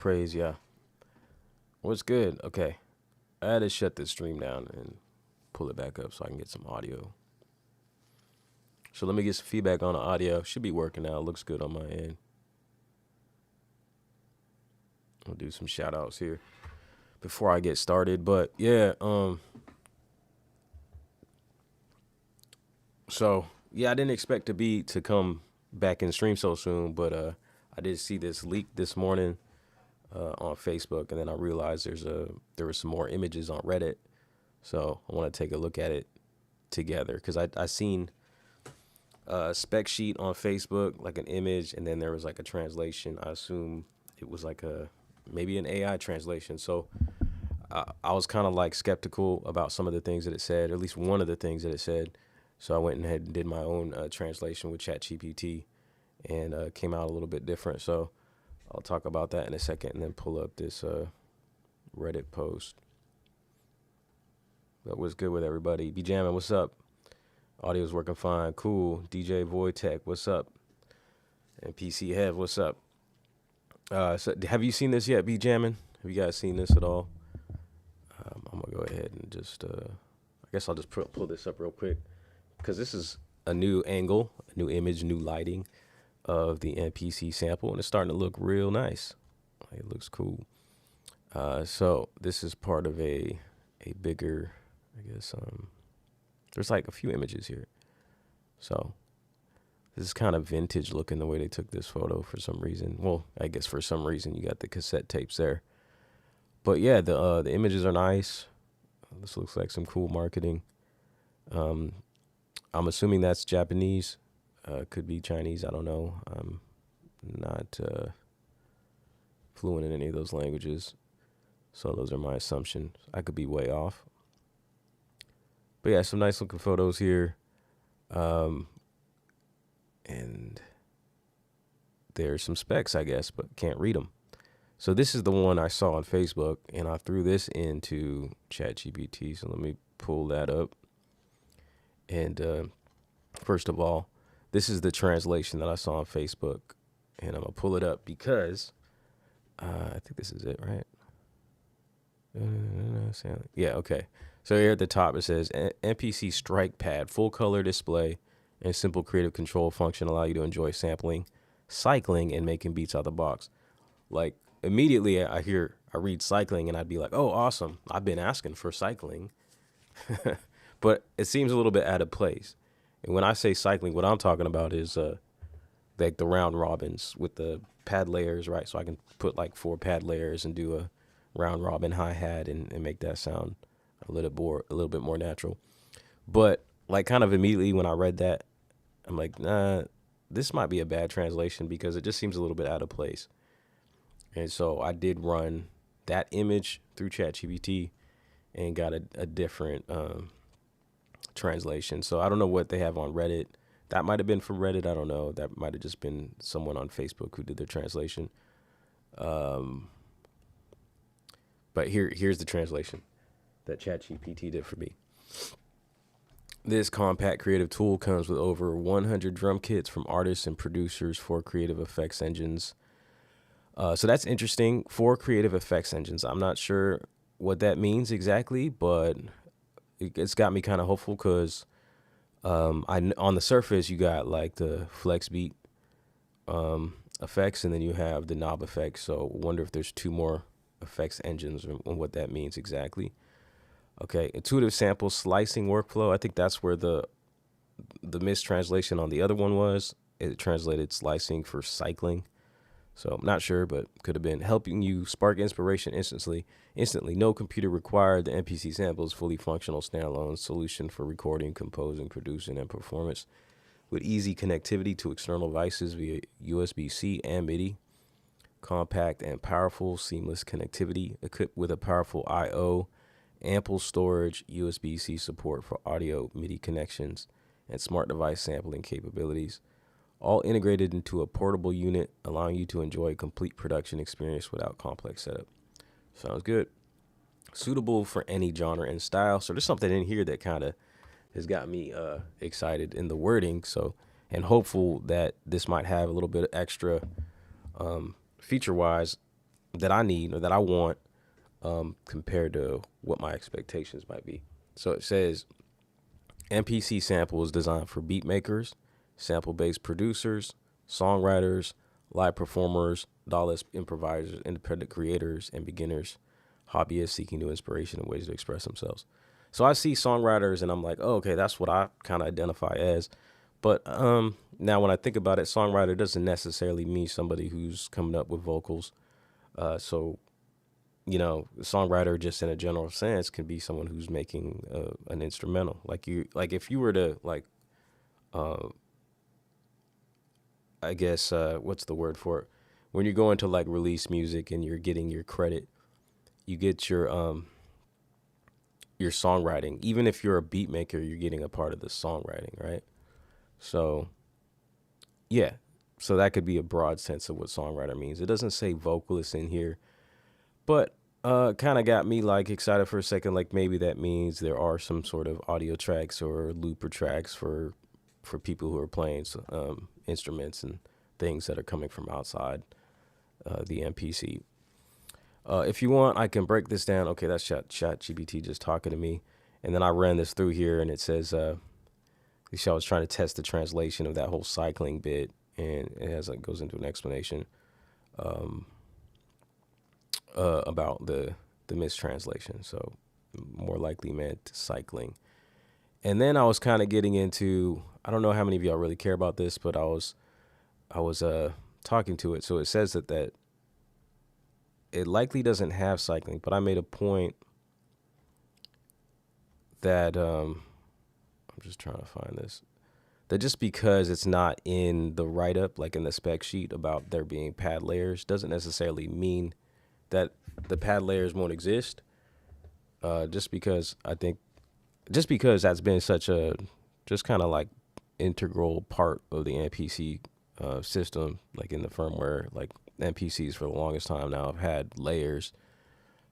Praise yeah. What's good? Okay. I had to shut this stream down and pull it back up so I can get some audio. So let me get some feedback on the audio. Should be working now. Looks good on my end. I'll do some shout outs here before I get started. But yeah, so yeah, I didn't expect to come back in stream so soon, but I did see this leak this morning on Facebook, and then I realized there were some more images on Reddit, so I want to take a look at it together because I seen a spec sheet on Facebook, like an image, and then there was like a translation. I assume it was like maybe an AI translation. So I was kind of like skeptical about some of the things that it said, or at least one of the things that it said. So I went ahead and did my own translation with ChatGPT, and came out a little bit different. So I'll talk about that in a second, and then pull up this Reddit post. But what's good with everybody? Be jamming, what's up? Audio's working fine, cool. DJ Voitech, what's up? MPC Hev, what's up? So have you seen this yet, Be jamming? Have you guys seen this at all? I'm gonna go ahead and just, I guess I'll just pull this up real quick, because this is a new angle, a new image, new lighting of the MPC sample, and it's starting to look real nice. It looks cool. So this is part of a bigger, I guess, there's like a few images here. So this is kind of vintage looking the way they took this photo for some reason. Well, I guess for some reason you got the cassette tapes there. But yeah, the images are nice. This looks like some cool marketing. I'm assuming that's Japanese. Could be Chinese. I don't know. I'm not fluent in any of those languages, so those are my assumptions. I could be way off. But yeah, some nice looking photos here. And there's some specs, I guess, but can't read them. So this is the one I saw on Facebook, and I threw this into ChatGPT. So let me pull that up. And first of all, this is the translation that I saw on Facebook, and I'm gonna pull it up because I think this is it, right? Yeah, okay. So here at the top it says MPC Strike Pad, full color display, and simple creative control function allow you to enjoy sampling, cycling, and making beats out of the box. Like immediately I read cycling, and I'd be like, oh, awesome! I've been asking for cycling, but it seems a little bit out of place. And when I say cycling, what I'm talking about is like the round robins with the pad layers, right? So I can put like 4 pad layers and do a round robin hi-hat and make that sound a little bit more natural. But like kind of immediately when I read that, I'm like, nah, this might be a bad translation because it just seems a little bit out of place. And so I did run that image through ChatGPT and got a different translation. So I don't know what they have on Reddit. That might have been from Reddit. I don't know. That might have just been someone on Facebook who did the translation. But here's the translation that ChatGPT did for me. This compact creative tool comes with over 100 drum kits from artists and producers for creative effects engines. So that's interesting. 4 creative effects engines. I'm not sure what that means exactly, but it's got me kind of hopeful because on the surface you got like the flex beat effects, and then you have the knob effects. So I wonder if there's 2 more effects engines and what that means exactly. Okay, intuitive sample slicing workflow. I think that's where the mistranslation on the other one was. It translated slicing for cycling. So I'm not sure, but could have been helping you spark inspiration instantly. No computer required. The MPC sample is fully functional standalone solution for recording, composing, producing, and performance with easy connectivity to external devices via USB-C and MIDI. Compact and powerful, seamless connectivity equipped with a powerful I/O, ample storage, USB-C support for audio MIDI connections, and smart device sampling capabilities. All integrated into a portable unit, allowing you to enjoy a complete production experience without complex setup. Sounds good. Suitable for any genre and style. So there's something in here that kind of has got me excited in the wording. So, and hopeful that this might have a little bit of extra feature-wise that I need or that I want compared to what my expectations might be. So it says MPC sample is designed for beat makers, sample-based producers, songwriters, live performers, DAWless improvisers, independent creators, and beginners, hobbyists seeking new inspiration and ways to express themselves. So I see songwriters and I'm like, oh, okay, that's what I kind of identify as. But now when I think about it, songwriter doesn't necessarily mean somebody who's coming up with vocals. So, you know, songwriter just in a general sense can be someone who's making an instrumental. Like if you were to I guess, what's the word for it? When you're going to like release music and you're getting your credit, you get your songwriting. Even if you're a beat maker, you're getting a part of the songwriting, right? So, yeah. So that could be a broad sense of what songwriter means. It doesn't say vocalist in here, but kind of got me like excited for a second. Like maybe that means there are some sort of audio tracks or looper tracks for people who are playing instruments and things that are coming from outside the MPC. If you want, I can break this down. Okay, that's ChatGPT just talking to me. And then I ran this through here and it says, I was trying to test the translation of that whole cycling bit, and it goes into an explanation about the mistranslation. So more likely meant cycling. And then I was kind of getting into, I don't know how many of y'all really care about this, but I was talking to it. So it says that it likely doesn't have cycling, but I made a point that I'm just trying to find this. That just because it's not in the write-up, like in the spec sheet about there being pad layers, doesn't necessarily mean that the pad layers won't exist. Just because that's been such a just kind of like integral part of the MPC system, like in the firmware, like MPCs for the longest time now have had layers.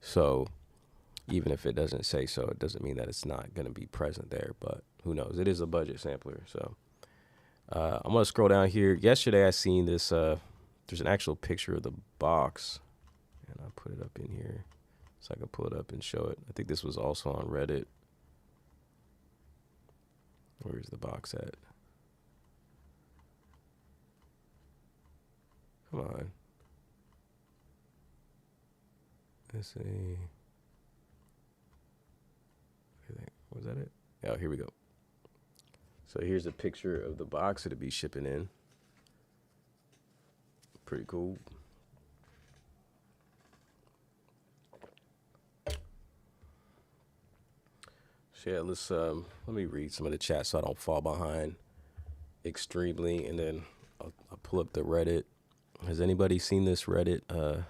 So even if it doesn't say so, it doesn't mean that it's not going to be present there, but who knows? It is a budget sampler. So I'm going to scroll down here. Yesterday I seen this, there's an actual picture of the box, and I put it up in here so I can pull it up and show it. I think this was also on Reddit. Where's the box at? Come on. Let's see. Was that it? Oh, here we go. So here's a picture of the box it'll be shipping in. Pretty cool. So yeah, let's let me read some of the chat so I don't fall behind extremely, and then I'll pull up the Reddit. Has anybody seen this Reddit? A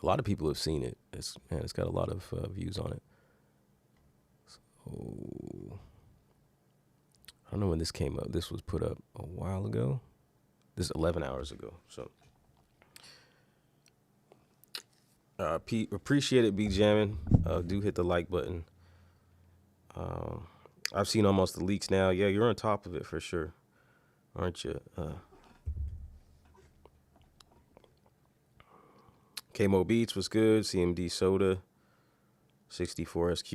lot of people have seen it. It's got a lot of views on it. So I don't know when this came up. This was put up a while ago. This is 11 hours ago. So Pete, appreciate it, be jamming. Do hit the like button. I've seen almost the leaks now. Yeah, you're on top of it for sure, aren't you? KMO Beats was good. CMD Soda, 64 SQ.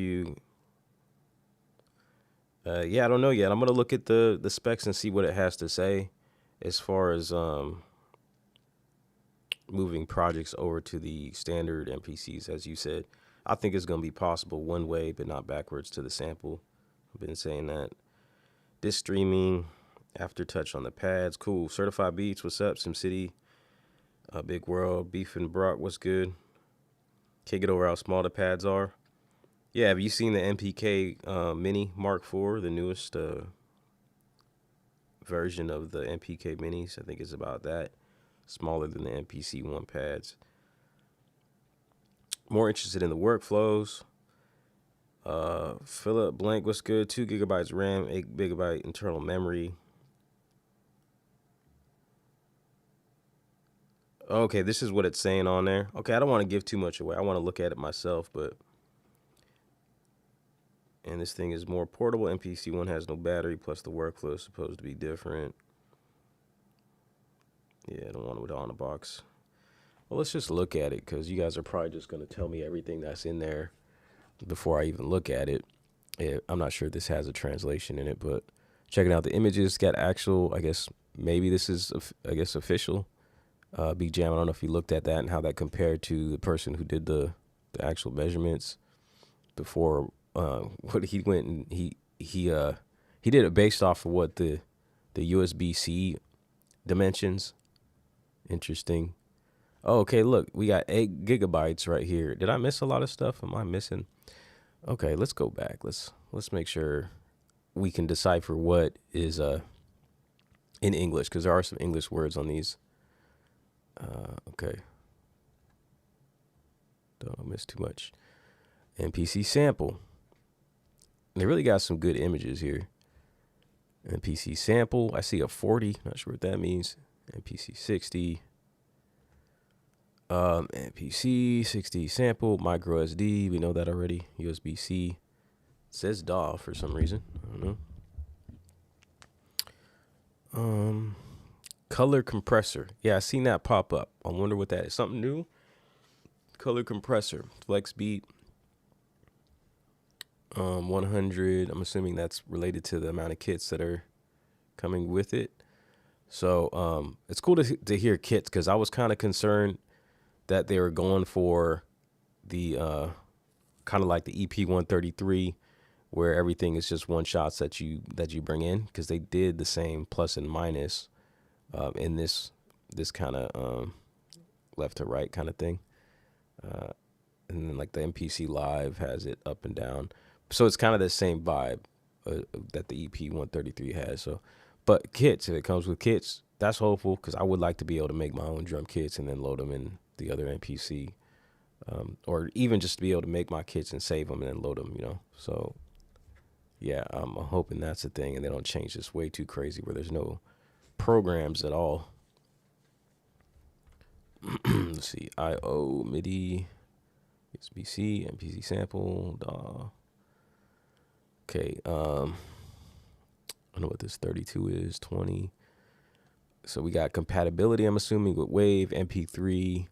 Yeah, I don't know yet. I'm gonna look at the specs and see what it has to say as far as moving projects over to the standard MPCs. As you said, I think it's gonna be possible one way, but not backwards to the sample. I've been saying that. This streaming, aftertouch on the pads, cool. Certified Beats, what's up? SimCity, Big World, Beef and Brock, what's good? Can't get over how small the pads are. Yeah, have you seen the MPK Mini Mark IV, the newest version of the MPK Minis? I think it's about that. Smaller than the MPC 1 pads. More interested in the workflows. Philip Blank, what's good? 2 gigabytes RAM, 8 gigabyte internal memory. Okay, this is what it's saying on there. Okay, I don't want to give too much away. I want to look at it myself, but... And this thing is more portable. MPC 1 has no battery, plus the workflow is supposed to be different. Yeah, I don't want it on the box. Well, let's just look at it because you guys are probably just going to tell me everything that's in there before I even look at it. I'm not sure if this has a translation in it, but checking out the images, got actual, I guess maybe this is, official. Big Jam, I don't know if you looked at that and how that compared to the person who did the actual measurements before. What he went and he did it based off of what the USB-C dimensions. Interesting. Oh, okay, look, we got 8 gigabytes right here. Did I miss a lot of stuff? Am I missing? Okay, let's go back. Let's make sure we can decipher what is in English, because there are some English words on these. Okay. Don't miss too much. MPC sample. They really got some good images here. MPC sample. I see a 40. Not sure what that means. MPC 60. MPC 60 sample. Micro SD. We know that already. USB-C. It says DAW for some reason. I don't know. Color compressor. Yeah, I seen that pop up. I wonder what that is. Something new? Color compressor. Flex beat. 100. I'm assuming that's related to the amount of kits that are coming with it. So it's cool to hear kits, because I was kind of concerned that they were going for the kind of like the EP-133, where everything is just one shots that you bring in, because they did the same plus and minus in this kind of left to right kind of thing. And then like the MPC Live has it up and down. So it's kind of the same vibe that the EP-133 has. So, but kits, if it comes with kits, that's hopeful, because I would like to be able to make my own drum kits and then load them in the other MPC, or even just to be able to make my kits and save them and then load them, you know. So yeah, I'm hoping that's the thing, and they don't change this way too crazy where there's no programs at all. Let's see, I/O, MIDI, USB-C, MPC sample, DAW. Okay, I don't know what this 32 is, 20. So we got compatibility, I'm assuming, with Wave, MP3.AIF,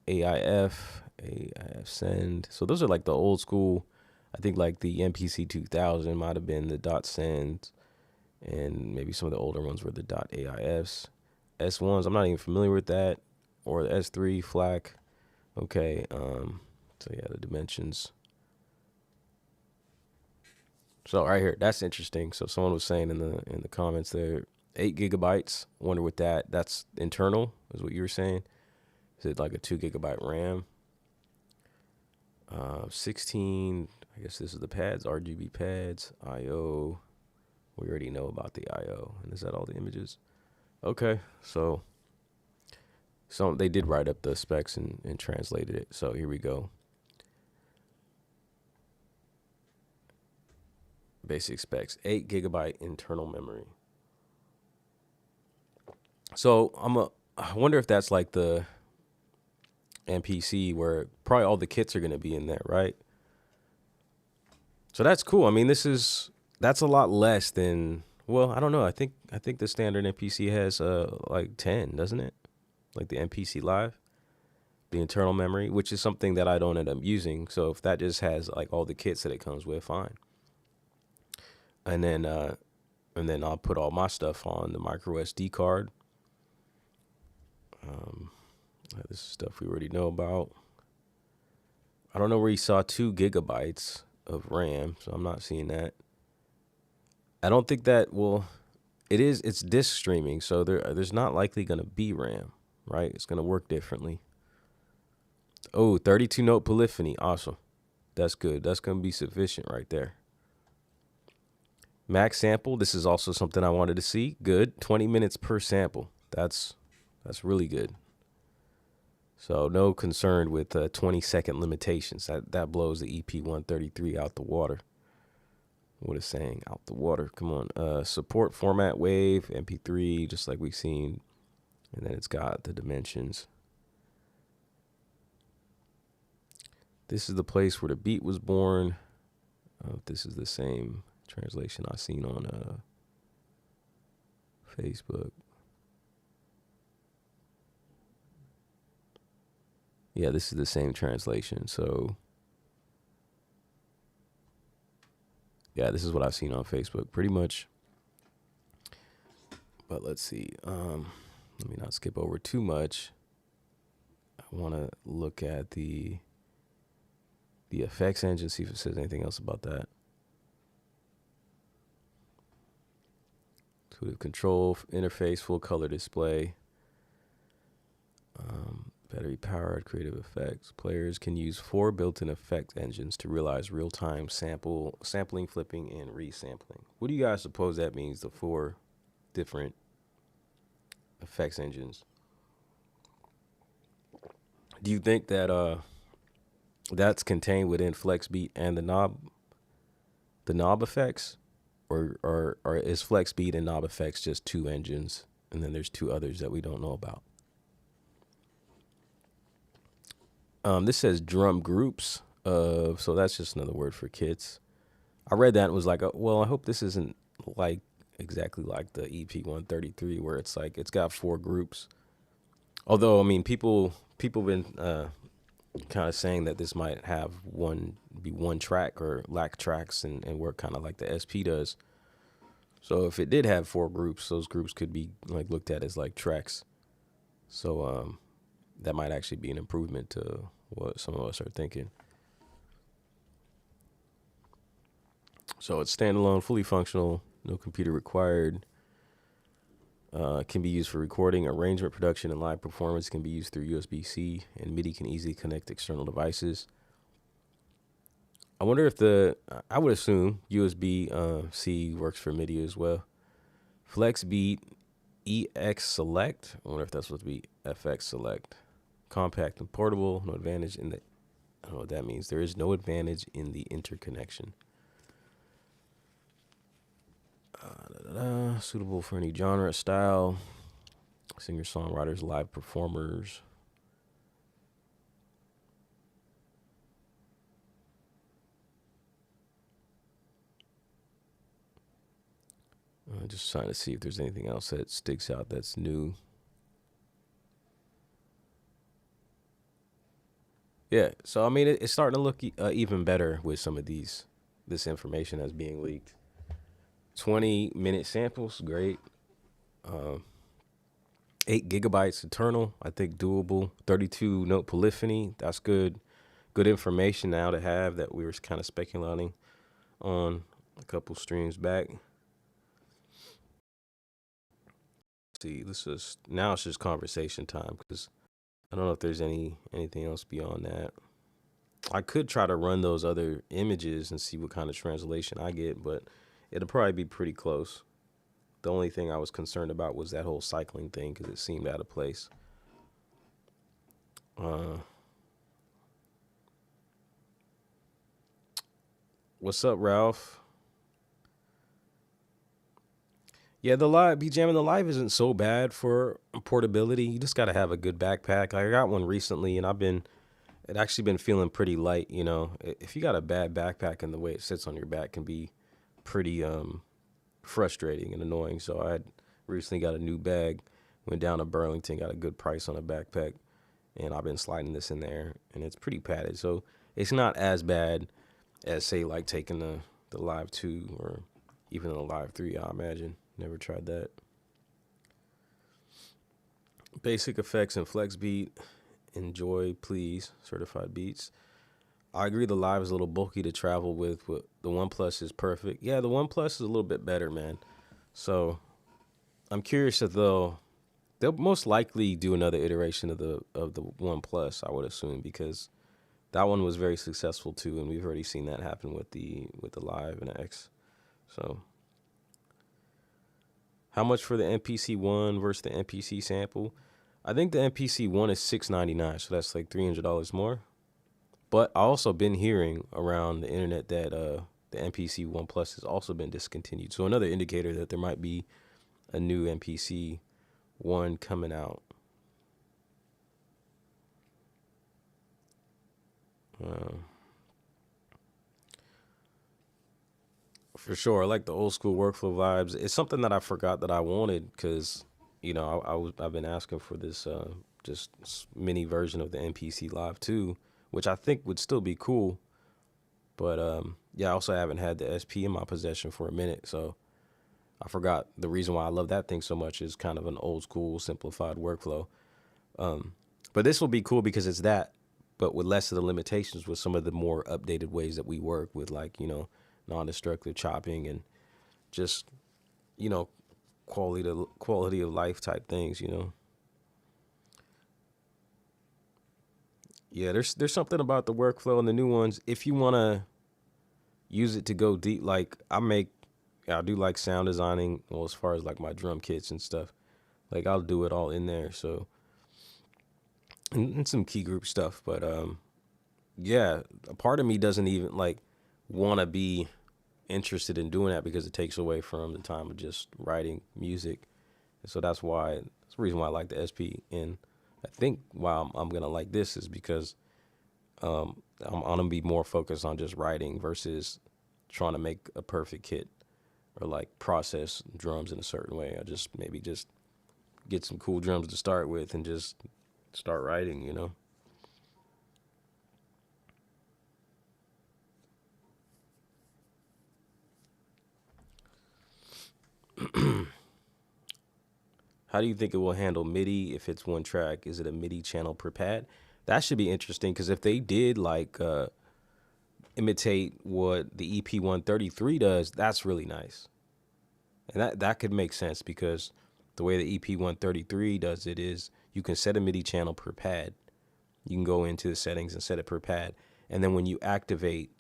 AIF send. So those are like the old school. I think like the MPC 2000 might have been the .send, and maybe some of the older ones were the .AIFs. S1s, I'm not even familiar with that, or the S3 FLAC. Okay, so yeah, the dimensions. So right here, that's interesting. So someone was saying in the comments there, 8 gigabytes. Wonder what that's internal, is what you were saying. Is it like a 2 gigabyte RAM? 16, I guess this is the pads, RGB pads, IO. We already know about the IO. And is that all the images? Okay, so they did write up the specs and translated it. So here we go. Basic specs, 8 gigabyte internal memory. So I wonder if that's like the MPC, where probably all the kits are going to be in there, right? So that's cool. I mean, that's a lot less than, well, I don't know. I think the standard MPC has like 10, doesn't it? Like the MPC Live, the internal memory, which is something that I don't end up using. So if that just has like all the kits that it comes with, fine. And then I'll put all my stuff on the micro SD card. This is stuff we already know about. I don't know where you saw 2 gigabytes of RAM, so I'm not seeing that. I don't think that, well, it's disk streaming, so there's not likely going to be RAM, right? It's going to work differently. Oh, 32 note polyphony. Awesome. That's good. That's going to be sufficient right there. Max sample. This is also something I wanted to see. Good. 20 minutes per sample. That's really good. So no concern with 20-second limitations. That blows the EP-133 out the water. What is saying? Out the water. Come on. Support format wave, MP3, just like we've seen. And then it's got the dimensions. This is the place where the beat was born. This is the same translation I've seen on Facebook. Yeah, this is the same translation. So yeah, this is what I've seen on Facebook pretty much. But let's see. Let me not skip over too much. I want to look at the effects engine, see if it says anything else about that. Intuitive control interface, full color display, battery powered creative effects. Players can use 4 built-in effect engines to realize real-time sampling, flipping, and resampling. What do you guys suppose that means, the 4 different effects engines? Do you think that that's contained within FlexBeat and the knob effects, or is FlexBeat and knob effects just 2 engines, and then there's 2 others that we don't know about? This says drum groups so that's just another word for kits. I read that and was like, well, I hope this isn't like exactly like the EP-133 where it's like it's got 4 groups. Although, I mean, people been kind of saying that this might have one track or lack tracks and work kind of like the SP does. So if it did have 4 groups, those groups could be like looked at as like tracks. So that might actually be an improvement to what some of us are thinking. So it's standalone, fully functional, no computer required. Can be used for recording, arrangement, production, and live performance. Can be used through USB-C, and MIDI can easily connect to external devices. I wonder if I would assume USB-C works for MIDI as well. FlexBeat EX Select. I wonder if that's supposed to be FX Select. Compact and portable. No advantage in the. I don't know what that means. There is no advantage in the interconnection. Suitable for any genre, style, singer-songwriters, live performers. Just trying to see if there's anything else that sticks out that's new. Yeah, so I mean, it's starting to look even better with some of this information that's being leaked. 20-minute samples, great. 8 gigabytes internal, I think doable. 32 note polyphony, that's good. Good information now to have that we were kind of speculating on a couple streams back. See, now it's just conversation time because I don't know if there's anything else beyond that. I could try to run those other images and see what kind of translation I get, but it'll probably be pretty close. The only thing I was concerned about was that whole cycling thing because it seemed out of place. What's up, Ralph? Yeah, be jamming the live isn't so bad for portability. You just got to have a good backpack. I got one recently, and it actually been feeling pretty light. You know, if you got a bad backpack and the way it sits on your back can be pretty frustrating and annoying. So I recently got a new bag, went down to Burlington, got a good price on a backpack, and I've been sliding this in there, and it's pretty padded. So it's not as bad as, say, like taking the Live 2 or even the Live 3, I imagine. Never tried that. Basic effects and FlexBeat. Enjoy, please. Certified beats. I agree the Live is a little bulky to travel with. The OnePlus is perfect. Yeah, the OnePlus is a little bit better, man. So I'm curious if they'll most likely do another iteration of the OnePlus, I would assume, because that one was very successful too, and we've already seen that happen with the Live and X. So how much for the MPC one versus the MPC sample? I think the MPC one is $699, so that's like $300 more. But I also been hearing around the internet that the MPC One Plus has also been discontinued. So another indicator that there might be a new MPC One coming out. For sure, I like the old school workflow vibes. It's something that I forgot that I wanted because, you know, I've been asking for this just mini version of the MPC Live 2, which I think would still be cool. But yeah, I also haven't had the SP in my possession for a minute, so I forgot the reason why I love that thing so much is kind of an old school simplified workflow. But this will be cool because it's that, but with less of the limitations, with some of the more updated ways that we work with, like, you know, non-destructive chopping and just, you know, quality of life type things, you know. Yeah, there's something about the workflow and the new ones. If you want to use it to go deep, like I do like sound designing, well, as far as like my drum kits and stuff, like I'll do it all in there. So, and some key group stuff, but yeah, a part of me doesn't even like want to be interested in doing that because it takes away from the time of just writing music. And so that's the reason why I like the SP. And I think why I'm gonna like this is because I'm gonna be more focused on just writing versus trying to make a perfect kit or like process drums in a certain way. I just maybe just get some cool drums to start with and just start writing, you know. How do you think it will handle MIDI if it's one track? Is it a MIDI channel per pad? That should be interesting because if they did like imitate what the EP-133 does, that's really nice. And that could make sense because the way the EP-133 does it is you can set a MIDI channel per pad. You can go into the settings and set it per pad. And then when you activate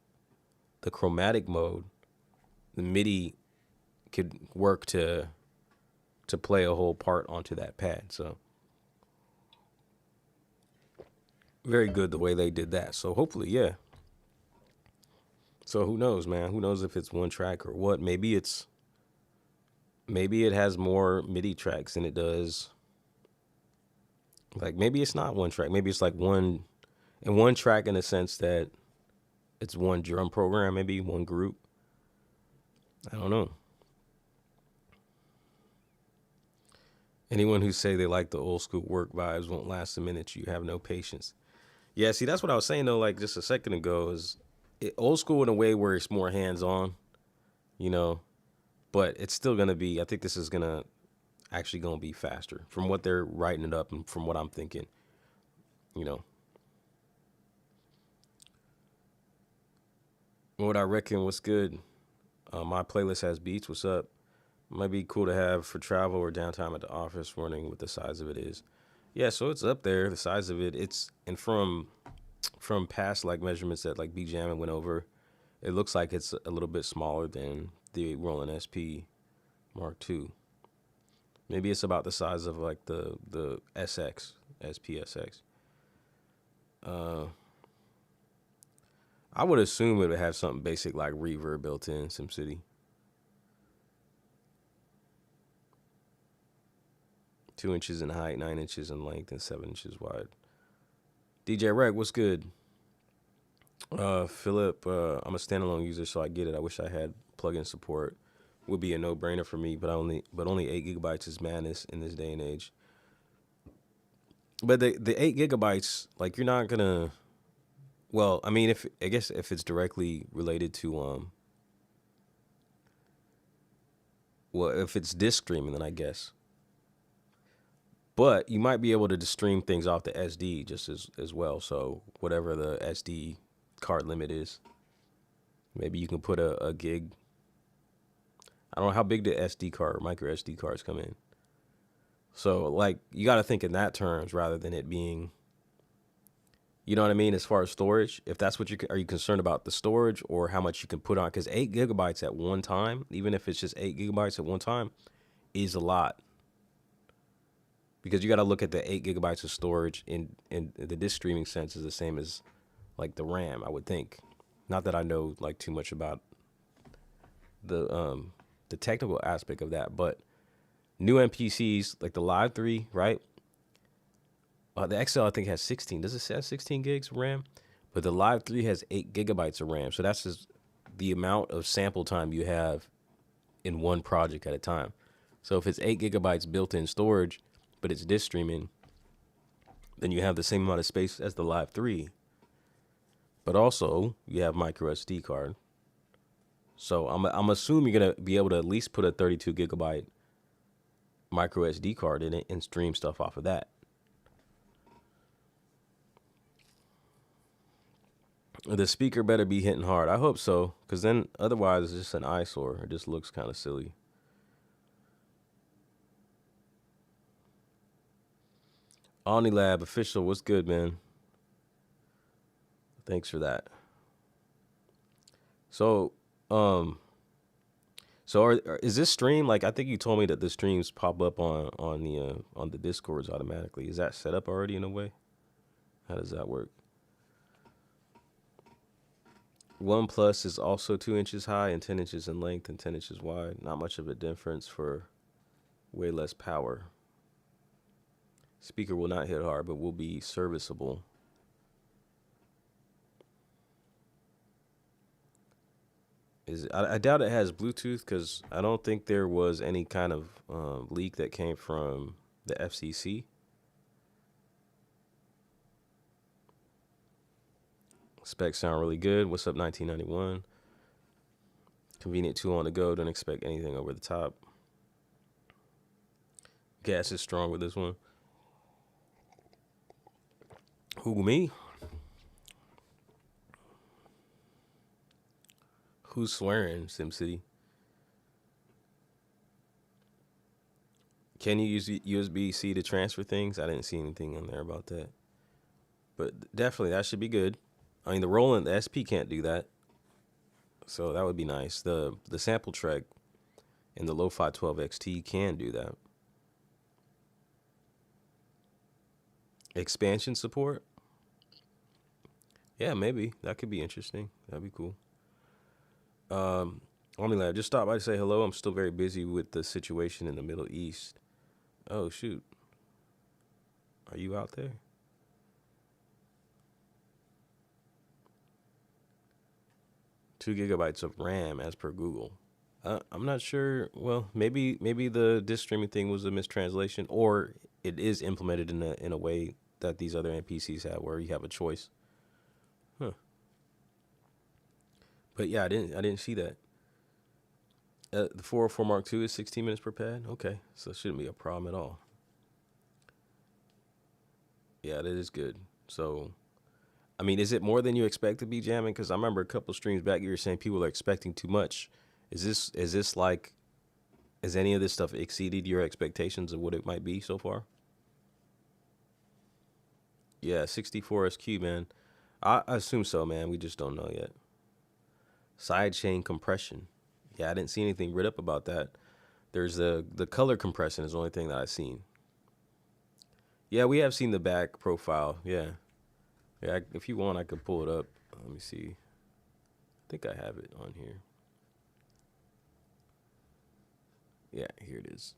the chromatic mode, the MIDI could work to play a whole part onto that pad. So very good the way they did that. So hopefully, yeah. So who knows, man? Who knows if it's one track or what? Maybe it has more MIDI tracks than it does. Like maybe it's not one track. Maybe it's like one track in the sense that it's one drum program, maybe one group. I don't know. Anyone who say they like the old school work vibes won't last a minute. You have no patience. Yeah, see, that's what I was saying though, like just a second ago, is old school in a way where it's more hands-on, you know, but it's still gonna be, I think this is actually gonna be faster from what they're writing it up and from what I'm thinking, you know. What I reckon, what's good? My playlist has beats. What's up? Might be cool to have for travel or downtime at the office, wondering what the size of it is. Yeah, so it's up there, the size of it. And from past like measurements that like B-Jam went over, it looks like it's a little bit smaller than the Roland SP Mark II. Maybe it's about the size of like the SX, SPSX. I would assume it would have something basic like reverb built in, SimCity. 2 inches in height, 9 inches in length, and 7 inches wide. DJ Rec, what's good? Philip, I'm a standalone user, so I get it. I wish I had plugin support. Would be a no-brainer for me, but only 8 gigabytes is madness in this day and age. But the 8 gigabytes, like you're not gonna. Well, I mean, if it's directly related to well, if it's disk streaming, then I guess. But you might be able to just stream things off the SD just as well. So whatever the SD card limit is, maybe you can put a gig. I don't know how big the SD card, micro SD cards come in. So like you got to think in that terms rather than it being, you know what I mean, as far as storage. If that's what are you concerned about the storage or how much you can put on? Because 8 gigabytes at one time, even if it's just 8 gigabytes at one time, is a lot. Because you got to look at the 8 gigabytes of storage in the disk streaming sense is the same as like the RAM, I would think. Not that I know like too much about the technical aspect of that, but new MPCs like the Live 3, right? The XL I think has 16. Does it say 16 gigs of RAM? But the Live 3 has 8 gigabytes of RAM. So that's just the amount of sample time you have in one project at a time. So if it's 8 gigabytes built-in storage, but it's disk streaming, then you have the same amount of space as the Live 3. But also, you have micro SD card. So I'm assuming you're going to be able to at least put a 32 gigabyte micro SD card in it and stream stuff off of that. The speaker better be hitting hard. I hope so, because then otherwise it's just an eyesore. It just looks kind of silly. OmniLab official, what's good, man? Thanks for that. So, is this stream, like, I think you told me that the streams pop up on the Discords automatically. Is that set up already in a way? How does that work? OnePlus is also 2 inches high and 10 inches in length and 10 inches wide. Not much of a difference for way less power. Speaker will not hit hard, but will be serviceable. I doubt it has Bluetooth, because I don't think there was any kind of leak that came from the FCC. Specs sound really good. What's up, 1991? Convenient tool on the go. Don't expect anything over the top. Gas is strong with this one. Who, me? Who's swearing, SimCity? Can you use USB-C to transfer things? I didn't see anything in there about that. But definitely, that should be good. I mean, the SP can't do that. So that would be nice. The sample track and the Lo-Fi 12 XT can do that. Expansion support? Yeah, maybe. That could be interesting. That'd be cool. OmniLab, just stop by to say hello. I'm still very busy with the situation in the Middle East. Oh, shoot. Are you out there? Two gigabytes of RAM as per Google. I'm not sure. Well, maybe the disk streaming thing was a mistranslation, or it is implemented in a way that these other MPCs have, where you have a choice. Huh. But yeah, I didn't see that. The 404 Mark II is 16 minutes per pad. Okay, so it shouldn't be a problem at all. Yeah, that is good. So, I mean, is it more than you expect to be jamming? Because I remember a couple streams back, you were saying people are expecting too much. Is this like, has any of this stuff exceeded your expectations of what it might be so far? Yeah, 64 SQ, man. I assume so, man. We just don't know yet. Sidechain compression. Yeah, I didn't see anything writ up about that. There's the color compression is the only thing that I've seen. Yeah, we have seen the back profile. Yeah. Yeah, if you want, I could pull it up. Let me see. I think I have it on here. Yeah, here it is.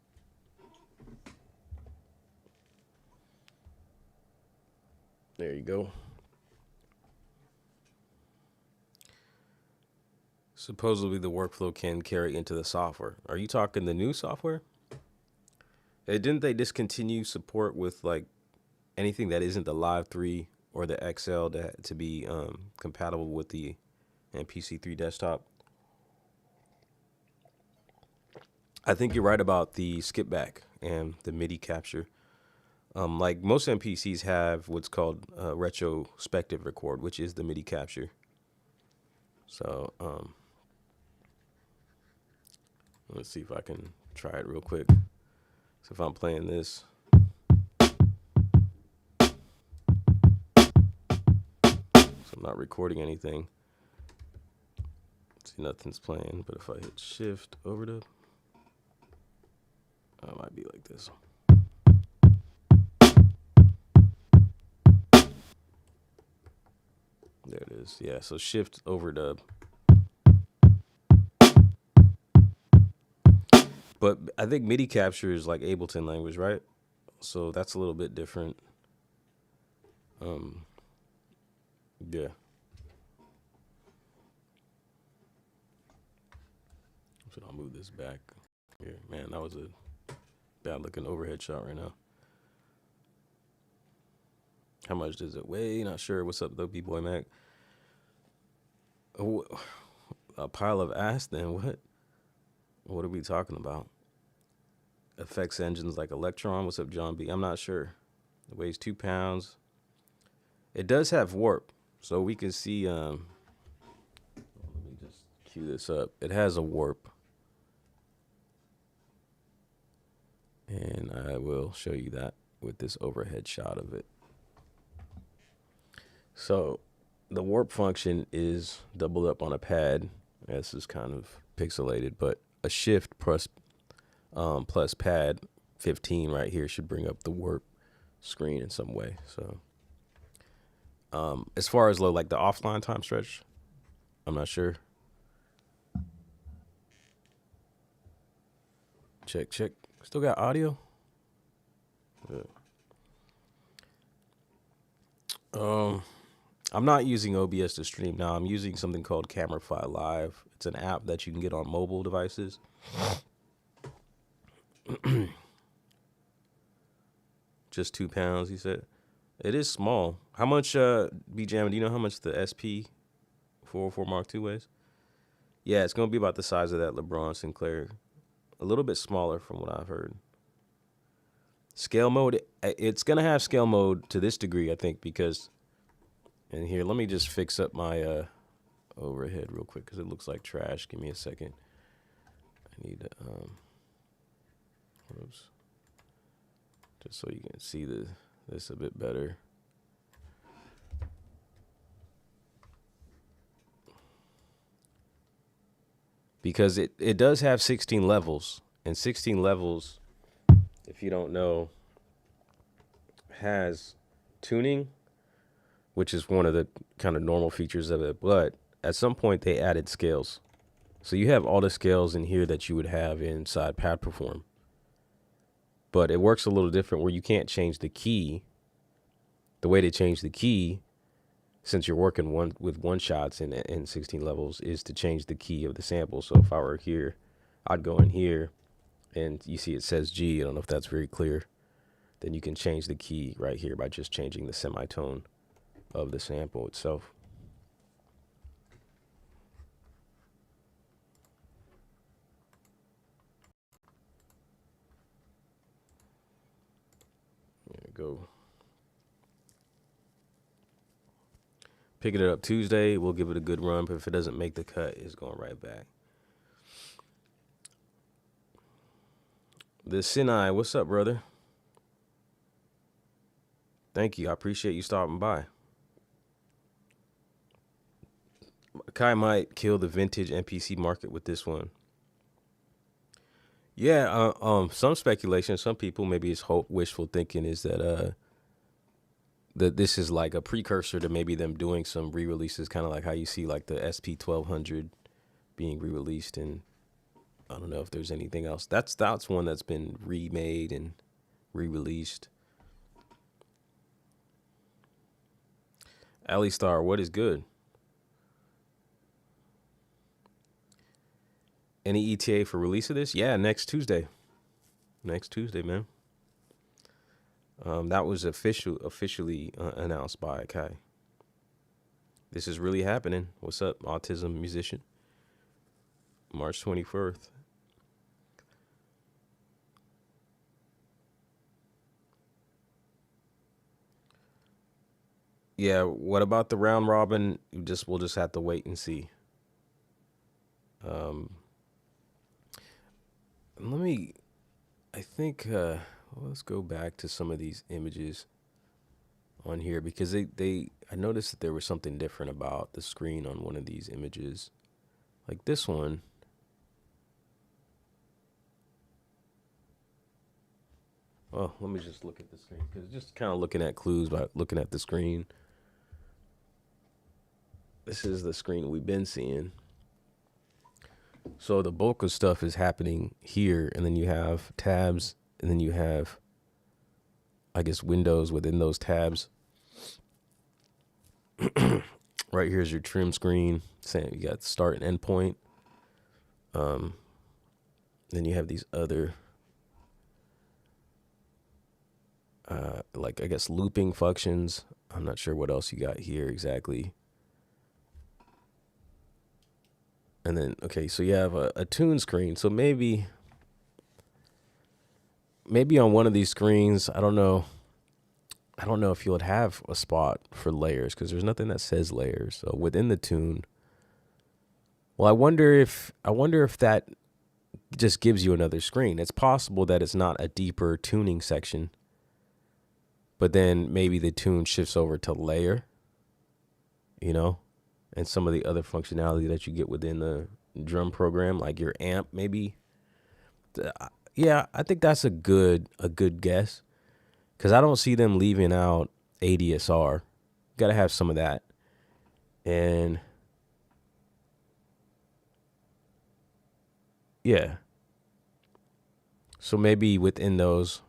There you go. Supposedly the workflow can carry into the software. Are you talking the new software? Didn't they discontinue support with like anything that isn't the Live 3 or the XL to be compatible with the MPC 3 desktop? I think you're right about the skip back and the MIDI capture. Like most MPCs have what's called retrospective record, which is the MIDI capture. So let's see if I can try it real quick. So if I'm playing this, so I'm not recording anything. See, nothing's playing, but if I hit shift over to, it might be like this. There it is. Yeah, so shift overdub. But I think MIDI capture is like Ableton language, right? So that's a little bit different. Yeah. So I'll move this back here. Man, that was a bad looking overhead shot right now. How much does it weigh? Not sure. What's up, though, B-Boy Mac? Oh, a pile of ass, then what? What are we talking about? Effects engines like Electron. What's up, John B? I'm not sure. It weighs 2 pounds. It does have warp, so we can see. Let me just cue this up. It has a warp, and I will show you that with this overhead shot of it. So the warp function is doubled up on a pad. This is kind of pixelated, but a shift plus pad 15 right here should bring up the warp screen in some way. So as far as like the offline time stretch, I'm not sure. Check. Still got audio? Yeah. I'm not using OBS to stream now. I'm using something called Camera-Fi Live. It's an app that you can get on mobile devices. Just 2 pounds, he said. It is small. How much, B-Jam, do you know how much the SP-404 Mark II weighs? Yeah, it's going to be about the size of that LeBron Sinclair. A little bit smaller from what I've heard. Scale mode, it's going to have scale mode to this degree, I think, because... And here, let me just fix up my overhead real quick because it looks like trash. Give me a second. I need to, whoops. Just so you can see this a bit better. Because it does have 16 levels. And 16 levels, if you don't know, has tuning, which is one of the kind of normal features of it. But at some point, they added scales. So you have all the scales in here that you would have inside Pad Perform. But it works a little different where you can't change the key. The way to change the key, since you're working with one shots in 16 levels, is to change the key of the sample. So if I were here, I'd go in here, and you see it says G. I don't know if that's very clear. Then you can change the key right here by just changing the semitone of the sample itself. There we go. Picking it up Tuesday, we'll give it a good run, but if it doesn't make the cut, it's going right back. The Sinai, what's up, brother? Thank you. I appreciate you stopping by. Akai might kill the vintage MPC market with this one. Yeah, some speculation, some people, maybe it's wishful thinking, is that that this is like a precursor to maybe them doing some re-releases, kind of like how you see like the SP-1200 being re-released, and I don't know if there's anything else. That's one that's been remade and re-released. Ali Star, what is good? Any ETA for release of this? Yeah, next Tuesday. Next Tuesday, man. That was officially announced by Akai. This is really happening. What's up, autism musician? March 21st. Yeah, what about the round robin? We'll just have to wait and see. Let's go back to some of these images on here, because I noticed that there was something different about the screen on one of these images. Like this one. Oh, let me just look at the screen, because just kind of looking at clues by looking at the screen. This is the screen we've been seeing. So the bulk of stuff is happening here, and then you have tabs, and then you have, I guess, windows within those tabs. Right here's your trim screen. Saying you got start and end point. Then you have these other like I guess looping functions. I'm not sure what else you got here exactly. And then, okay, so you have a tune screen. So maybe on one of these screens, I don't know if you would have a spot for layers because there's nothing that says layers. So within the tune, well, I wonder if that just gives you another screen. It's possible that it's not a deeper tuning section, but then maybe the tune shifts over to layer, you know, and some of the other functionality that you get within the drum program, like your amp, maybe. Yeah, I think that's a good guess because I don't see them leaving out ADSR. Got to have some of that. And yeah. So maybe within those,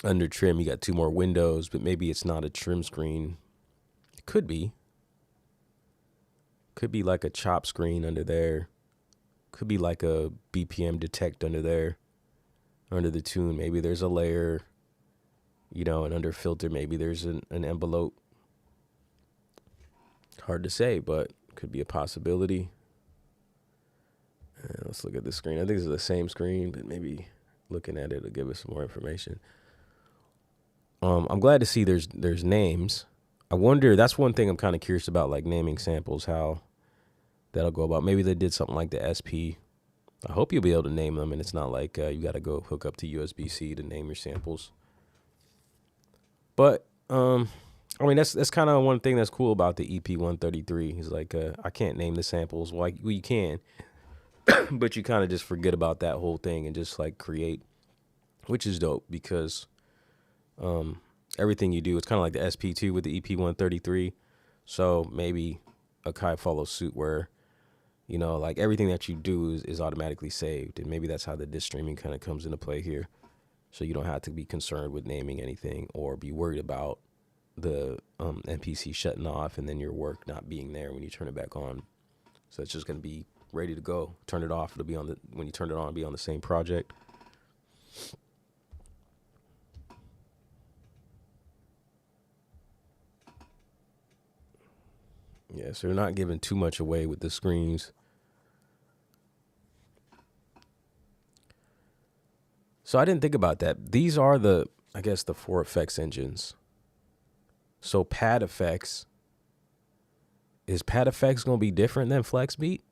under trim, you got 2 more windows, but maybe it's not a trim screen. It could be. Could be like a chop screen under there. Could be like a BPM detect under there, under the tune. Maybe there's a layer, you know, and under filter, maybe there's an envelope. Hard to say, but could be a possibility. Let's look at the screen. I think it's the same screen, but maybe looking at it will give us some more information. I'm glad to see there's names. I wonder, that's one thing I'm kind of curious about, like naming samples, how that'll go about. Maybe they did something like the SP. I hope you'll be able to name them, and it's not like you got to go hook up to USB-C to name your samples. But I mean, that's kind of one thing that's cool about the EP-133. Is like I can't name the samples. Well, you can, but you kind of just forget about that whole thing and just like create, which is dope because everything you do, it's kind of like the SP2 with the EP-133. So maybe Akai follows suit where, you know, like everything that you do is automatically saved. And maybe that's how the disc streaming kind of comes into play here. So you don't have to be concerned with naming anything or be worried about the MPC shutting off and then your work not being there when you turn it back on. So it's just going to be ready to go. Turn it off. It'll be on when you turn it on, it'll be on the same project. Yeah, so they're not giving too much away with the screens. So I didn't think about that. These are I guess the 4 effects engines. So pad effects. Is pad effects going to be different than flex beat?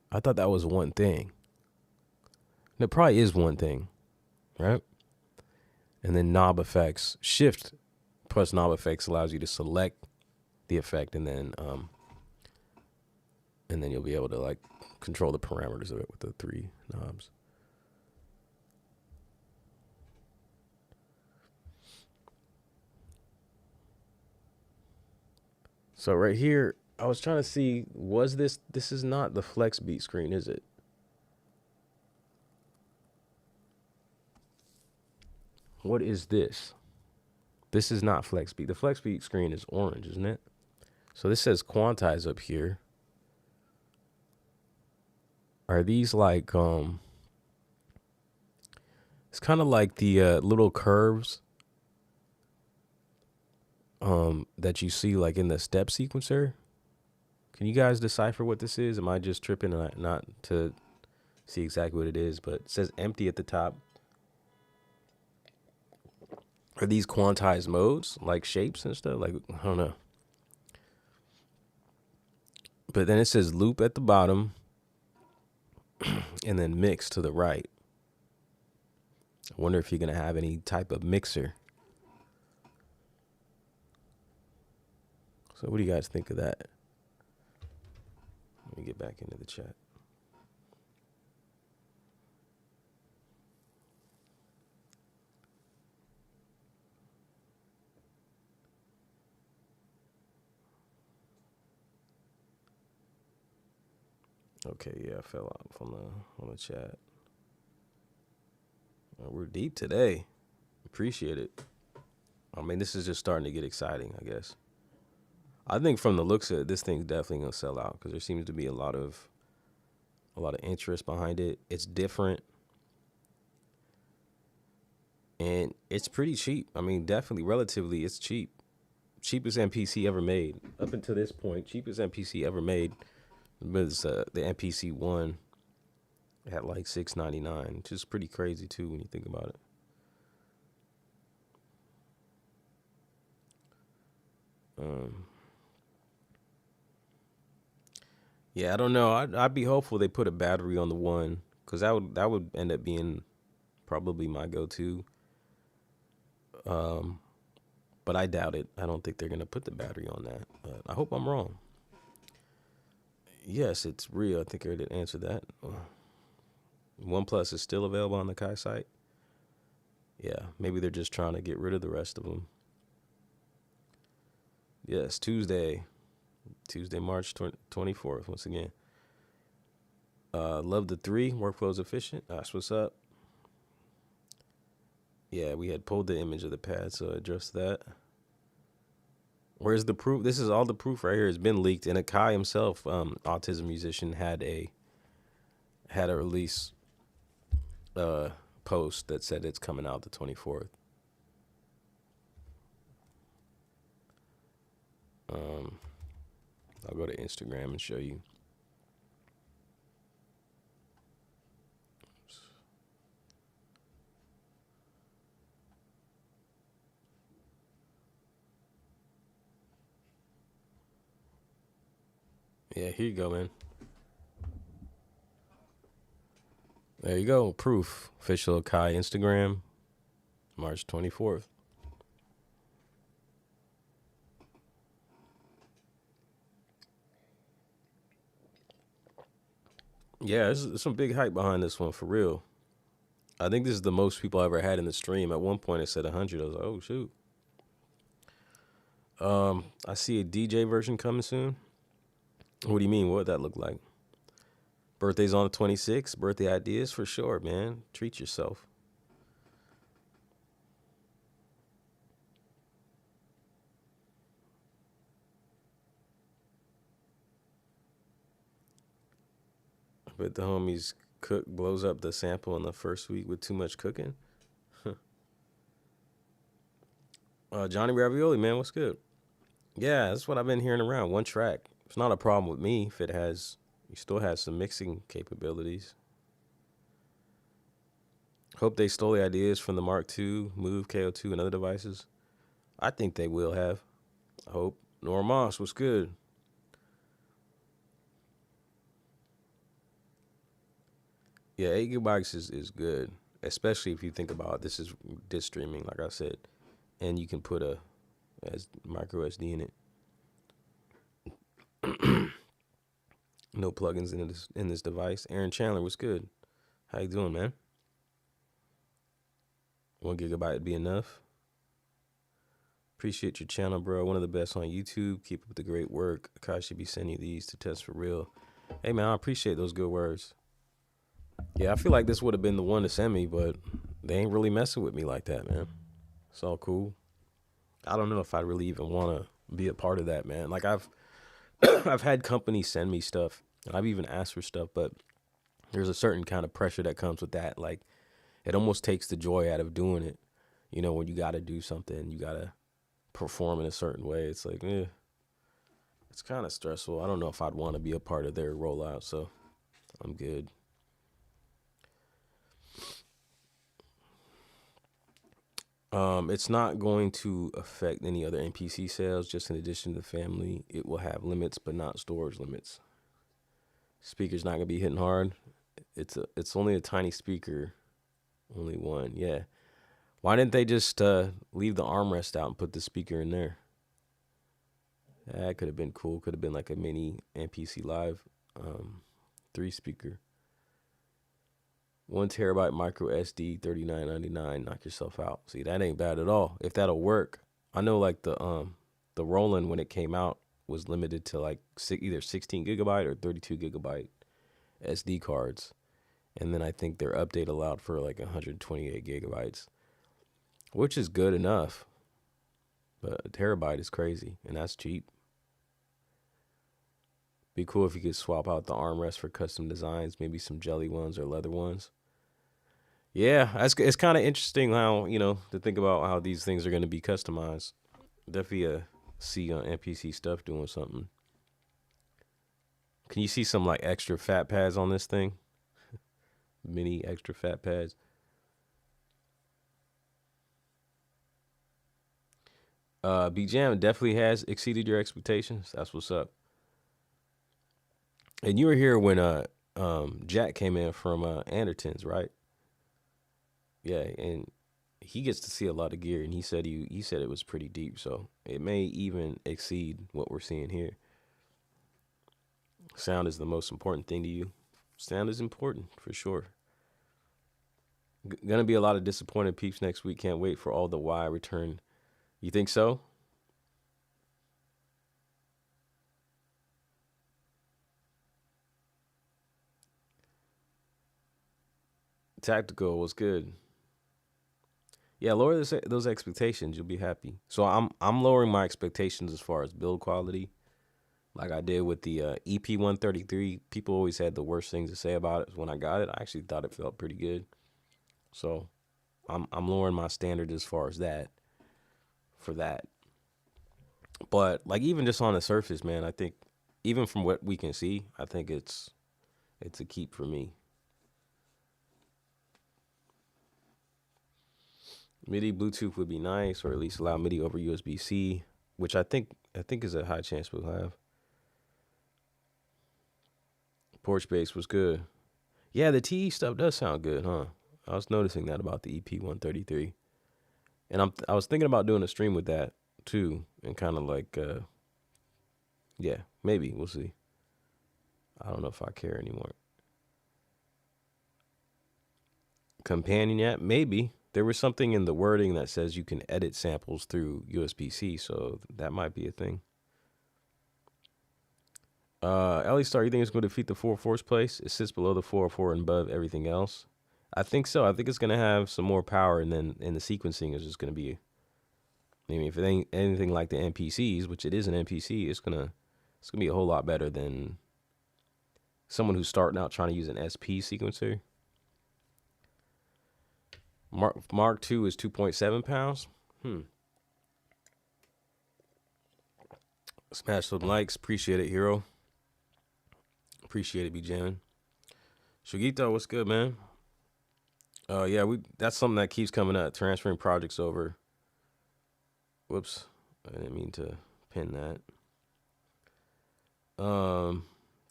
I thought that was one thing. And it probably is one thing, right? And then knob effects. Shift plus knob effects allows you to select the effect and then you'll be able to like control the parameters of it with the 3 knobs. So right here, I was trying to see, was this is not the flex beat screen, is it? What is this? This is not flex beat. The flex beat screen is orange, isn't it? So this says quantize up here. Are these like, it's kind of like the little curves that you see like in the step sequencer. Can you guys decipher what this is? Am I just tripping and not to see exactly what it is? But it says empty at the top. Are these quantized modes, like shapes and stuff? Like, I don't know. But then it says loop at the bottom and then mix to the right. I wonder if you're going to have any type of mixer. So what do you guys think of that? Let me get back into the chat. Okay, yeah, I fell off on the chat. We're deep today. Appreciate it. I mean, this is just starting to get exciting, I guess. I think from the looks of it, this thing's definitely gonna sell out because there seems to be a lot of interest behind it. It's different, and it's pretty cheap. I mean, definitely, relatively, it's cheap. Cheapest MPC ever made up until this point. Cheapest MPC ever made was the MPC one at like $6.99, which is pretty crazy too when you think about it. Yeah, I don't know. I'd be hopeful they put a battery on the one, because that would end up being probably my go-to. But I doubt it. I don't think they're gonna put the battery on that. But I hope I'm wrong. Yes, it's real. I think I already answered that. OnePlus is still available on the Akai site. Yeah, maybe they're just trying to get rid of the rest of them. Yes, Tuesday, March 24th, once again. Love the 3, workflow's efficient. That's what's up. Yeah, we had pulled the image of the pad, so address that. Where's the proof? This is all the proof right here. It's been leaked, and Akai himself, autism musician, had a release post that said it's coming out the 24th. I'll go to Instagram and show you. Yeah, here you go, man. There you go. Proof. Official Akai Instagram, March 24th. Yeah, there's some big hype behind this one, for real. I think this is the most people I ever had in the stream. At one point, it said 100. I was like, oh, shoot. I see a DJ version coming soon. What do you mean? What would that look like? Birthday's on the 26th. Birthday ideas for sure, man. Treat yourself. I bet the homies Cook blows up the sample in the first week with too much cooking. Johnny Ravioli, man, what's good? Yeah, that's what I've been hearing around. One track. It's not a problem with me if you still has some mixing capabilities. Hope they stole the ideas from the Mark II, Move, K.O.II, and other devices. I think they will have. I hope. Nora Moss, what's good? Yeah, 8 gigabytes is good, especially if you think about this is disk streaming, like I said, and you can put a micro SD in it. No plugins in this device. Aaron Chandler, what's good? How you doing, man? 1 gigabyte would be enough. Appreciate your channel, bro. One of the best on YouTube. Keep up the great work. Akai should be sending you these to test for real. Hey, man, I appreciate those good words. Yeah, I feel like this would have been the one to send me, but they ain't really messing with me like that, man. It's all cool. I don't know if I really even want to be a part of that, man. Like I've had companies send me stuff, and I've even asked for stuff, but there's a certain kind of pressure that comes with that. Like it almost takes the joy out of doing it. You know, when you got to do something, you got to perform in a certain way. It's like, it's kind of stressful. I don't know if I'd want to be a part of their rollout, so I'm good. It's not going to affect any other MPC sales. Just in addition to the family, it will have limits, but not storage limits. Speaker's not gonna be hitting hard. It's only a tiny speaker, only one. Yeah. Why didn't they just leave the armrest out and put the speaker in there? That could have been cool. Could have been like a mini MPC Live 3 speaker. 1 terabyte micro SD, $39.99. Knock yourself out. See, that ain't bad at all. If that'll work, I know like the Roland when it came out was limited to like either 16 gigabyte or 32 gigabyte SD cards, and then I think their update allowed for like 128 gigabytes, which is good enough. But a terabyte is crazy, and that's cheap. Be cool if you could swap out the armrest for custom designs, maybe some jelly ones or leather ones. Yeah, it's kind of interesting how, to think about how these things are going to be customized. Definitely see MPC stuff doing something. Can you see some like extra fat pads on this thing? Mini extra fat pads. B Jam definitely has exceeded your expectations. That's what's up. And you were here when Jack came in from Anderton's, right? Yeah, and he gets to see a lot of gear, and he said it was pretty deep, so it may even exceed what we're seeing here. Sound is the most important thing to you. Sound is important for sure. Gonna be a lot of disappointed peeps next week. Can't wait for all the Y return. You think so? Tactical was good. Yeah, lower those expectations. You'll be happy. So I'm lowering my expectations as far as build quality, like I did with the EP-133. People always had the worst things to say about it. When I got it, I actually thought it felt pretty good. So I'm lowering my standard as far as that for that. But like even just on the surface, man, I think even from what we can see, I think it's a keep for me. MIDI Bluetooth would be nice, or at least allow MIDI over USB-C, which I think is a high chance we'll have. Porch bass was good. Yeah, the TE stuff does sound good, huh? I was noticing that about the EP-133, and I was thinking about doing a stream with that too, and kind of like, yeah, maybe we'll see. I don't know if I care anymore. Companion yet? Maybe. There was something in the wording that says you can edit samples through USB-C, so that might be a thing. Ellie Star, you think it's going to defeat the 4/4 place? It sits below the 4/4 and above everything else. I think so. I think it's going to have some more power, and then the sequencing is just going to be. I mean, if it ain't anything like the MPCs, which it is an MPC, it's gonna be a whole lot better than someone who's starting out trying to use an SP sequencer. Mark II is 2.7 pounds. Smash some likes. Appreciate it, hero. Appreciate it, be jamming. Shugito, what's good, man? Yeah, that's something that keeps coming up. Transferring projects over. Whoops, I didn't mean to pin that.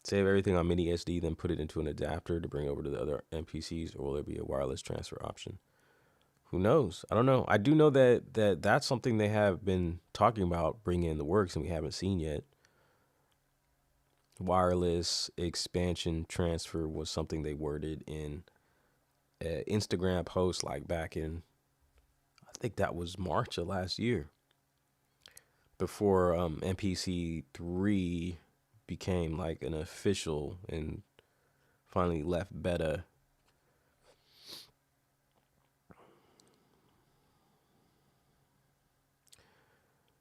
Save everything on mini SD, then put it into an adapter to bring over to the other MPCs, or will there be a wireless transfer option? Who knows? I don't know. I do know that's something they have been talking about bringing in the works, and we haven't seen yet. Wireless expansion transfer was something they worded in an Instagram post like back in, I think that was March of last year, before MPC 3 became like an official and finally left beta.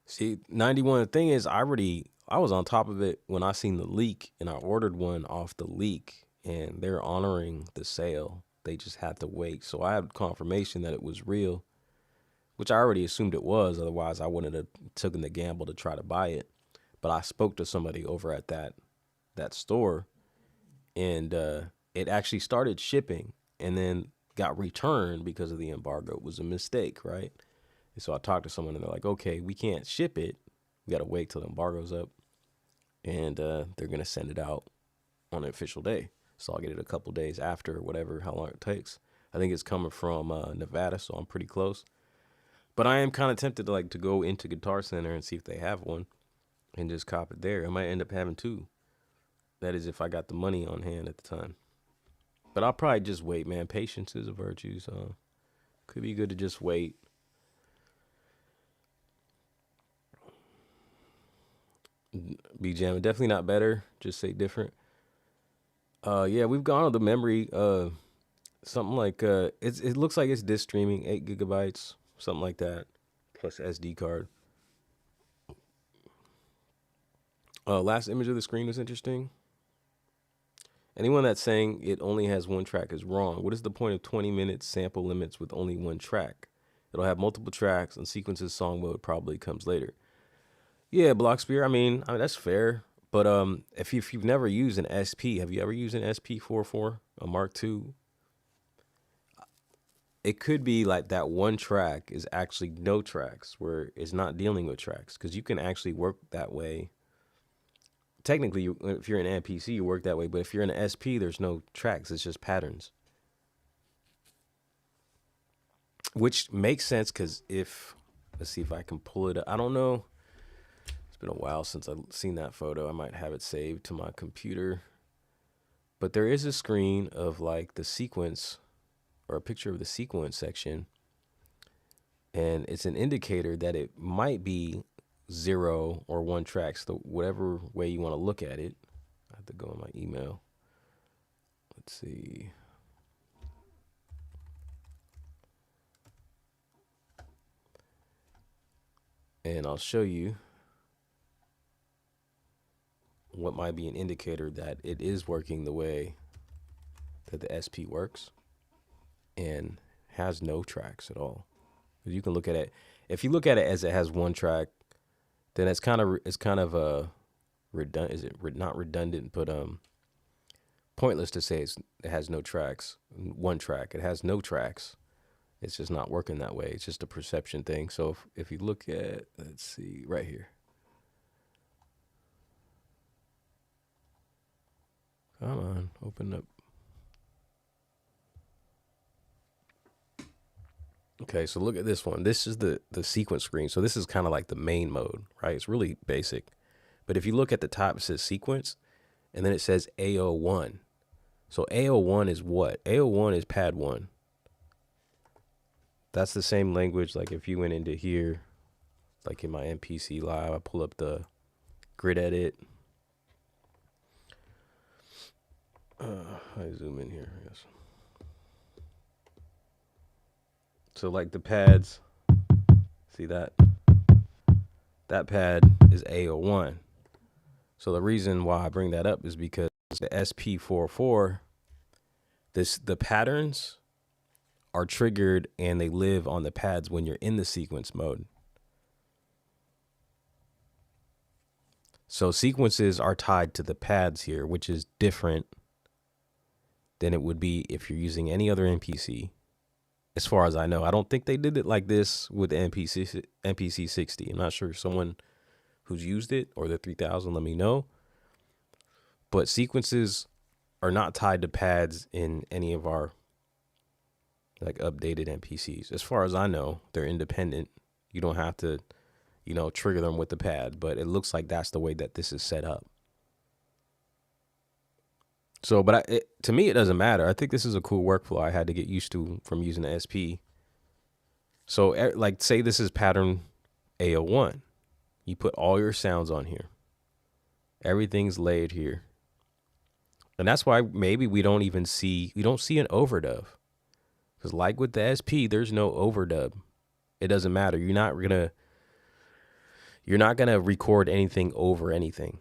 See, 91, the thing is, I was on top of it when I seen the leak, and I ordered one off the leak, and they're honoring the sale. They just had to wait. So I had confirmation that it was real, which I already assumed it was. Otherwise, I wouldn't have taken the gamble to try to buy it. But I spoke to somebody over at that store, and it actually started shipping and then got returned because of the embargo. It was a mistake, right? And so I talked to someone, and they're like, okay, we can't ship it. We got to wait till the embargo's up, and they're going to send it out on an official day. So I'll get it a couple days after, or whatever, how long it takes. I think it's coming from Nevada, so I'm pretty close. But I am kind of tempted to go into Guitar Center and see if they have one and just cop it there. I might end up having two. That is if I got the money on hand at the time. But I'll probably just wait, man. Patience is a virtue, so could be good to just wait. Be jamming. Definitely not better. Just say different. Yeah, we've gone on the memory. Something like it looks like it's disk streaming, 8 gigabytes, something like that, plus SD card. Last image of the screen was interesting. Anyone that's saying it only has one track is wrong. What is the point of 20-minute sample limits with only one track? It'll have multiple tracks, and sequences song mode probably comes later. Yeah, Blockspear, I mean that's fair. But if you've never used an SP, have you ever used an SP-44, a Mark II? It could be like that one track is actually no tracks, where it's not dealing with tracks, because you can actually work that way. Technically, if you're in MPC, you work that way, but if you're in an SP, there's no tracks, it's just patterns. Which makes sense, because let's see if I can pull it up. I don't know. It's been a while since I've seen that photo. I might have it saved to my computer. But there is a screen of like the sequence, or a picture of the sequence section, and it's an indicator that it might be 0 or 1 tracks, so whatever way you want to look at it. I have to go in my email. Let's see. And I'll show you what might be an indicator that it is working the way that the SP works and has no tracks at all. You can look at it. If you look at it as it has 1 track, then it's kind of redundant. Is it not redundant, but pointless to say it has no tracks. 1 track, it has no tracks. It's just not working that way. It's just a perception thing. So if you look at, let's see, right here. Come on, open up. Okay, so look at this one. This is the sequence screen. So this is kind of like the main mode, right? It's really basic. But if you look at the top, it says sequence, and then it says AO1. So AO1 is what? AO1 is pad 1. That's the same language. Like if you went into here, like in my MPC Live, I pull up the grid edit. I zoom in here, I guess. So like the pads, see that? That pad is AO1. So the reason why I bring that up is because the SP-44, the patterns are triggered and they live on the pads when you're in the sequence mode. So sequences are tied to the pads here, which is different than it would be if you're using any other MPC. As far as I know, I don't think they did it like this with the MPC 60. I'm not sure, someone who's used it or the 3000, let me know. But sequences are not tied to pads in any of our like updated MPCs. As far as I know, they're independent. You don't have to, trigger them with the pad, but it looks like that's the way that this is set up. So, but to me, it doesn't matter. I think this is a cool workflow I had to get used to from using the SP. So like say this is pattern AO1. You put all your sounds on here. Everything's laid here. And that's why maybe we don't see an overdub. Because like with the SP, there's no overdub. It doesn't matter. You're not gonna record anything over anything.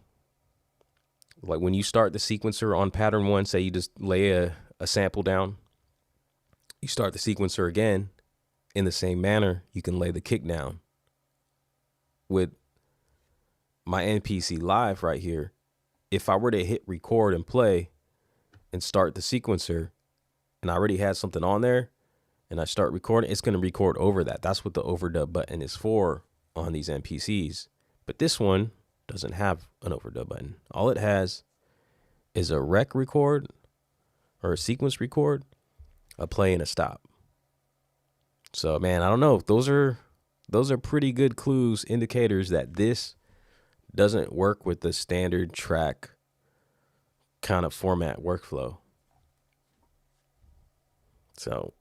Like when you start the sequencer on pattern 1, say you just lay a sample down, you start the sequencer again, in the same manner, you can lay the kick down. With my MPC Live right here, if I were to hit record and play and start the sequencer, and I already had something on there, and I start recording, it's going to record over that. That's what the overdub button is for on these MPCs. But this one doesn't have an overdub button. All it has is a rec record or a sequence record, a play and a stop. So man, I don't know. Those are pretty good clues, indicators that this doesn't work with the standard track kind of format workflow. So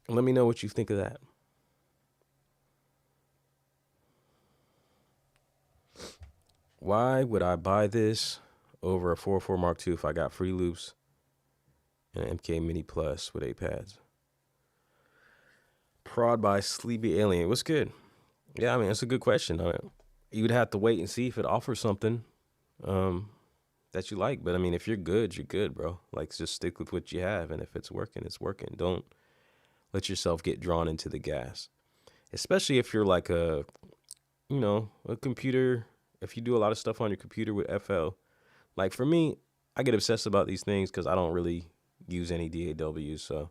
let me know what you think of that. Why would I buy this over a 4.4 Mark II if I got free loops and an MKII Mini Plus with 8 pads? Prod by Sleepy Alien. What's good? Yeah, I mean, that's a good question. You would have to wait and see if it offers something. that you like. But I mean, if you're good, you're good, bro. Like, just stick with what you have, and if it's working, it's working. Don't let yourself get drawn into the gas, especially if you're like a computer. If you do a lot of stuff on your computer with FL, like for me, I get obsessed about these things because I don't really use any DAWs. So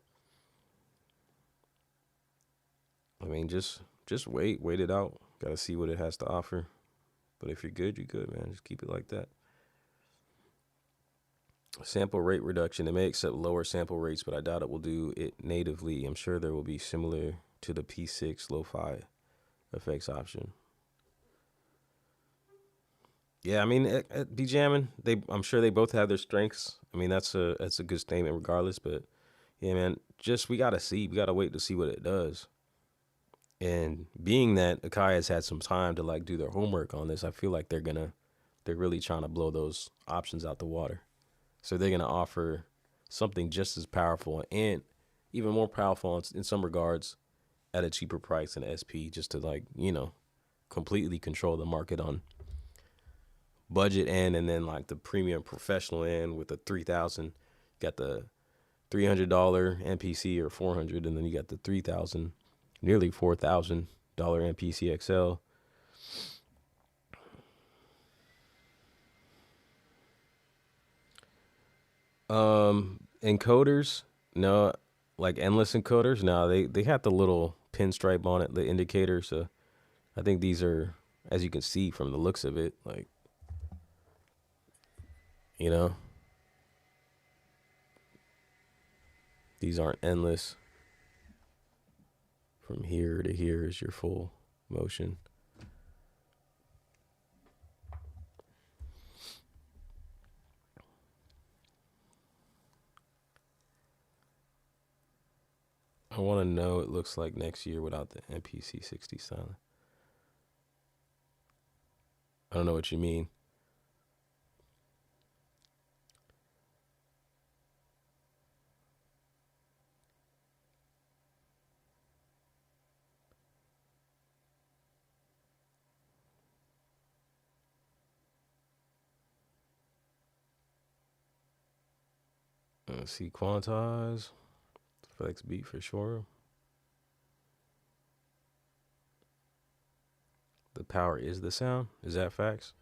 I mean, just wait it out. Got to see what it has to offer. But if you're good, you're good, man. Just keep it like that. Sample rate reduction. It may accept lower sample rates, but I doubt it will do it natively. I'm sure there will be similar to the P6 lo-fi effects option. Yeah, I mean, at Be Jamming, I'm sure they both have their strengths. I mean, that's a good statement regardless. But yeah, man, we gotta wait to see what it does. And being that Akai has had some time to like do their homework on this, I feel like they're really trying to blow those options out the water. So they're gonna offer something just as powerful and even more powerful in some regards at a cheaper price than SP, just to like, completely control the market on budget end, and then like the premium professional end with the 3,000. You got the $300 MPC or 400, and then you got the 3,000, nearly $4,000 MPC XL. Encoders, no, like endless encoders. No, they have the little pinstripe on it, the indicator. So I think these are, as you can see from the looks of it, like, these aren't endless. From here to here is your full motion. I want to know what it looks like next year without the MPC 60 silent. I don't know what you mean. Let's see, quantize, flex beat for sure. The power is the sound. Is that facts?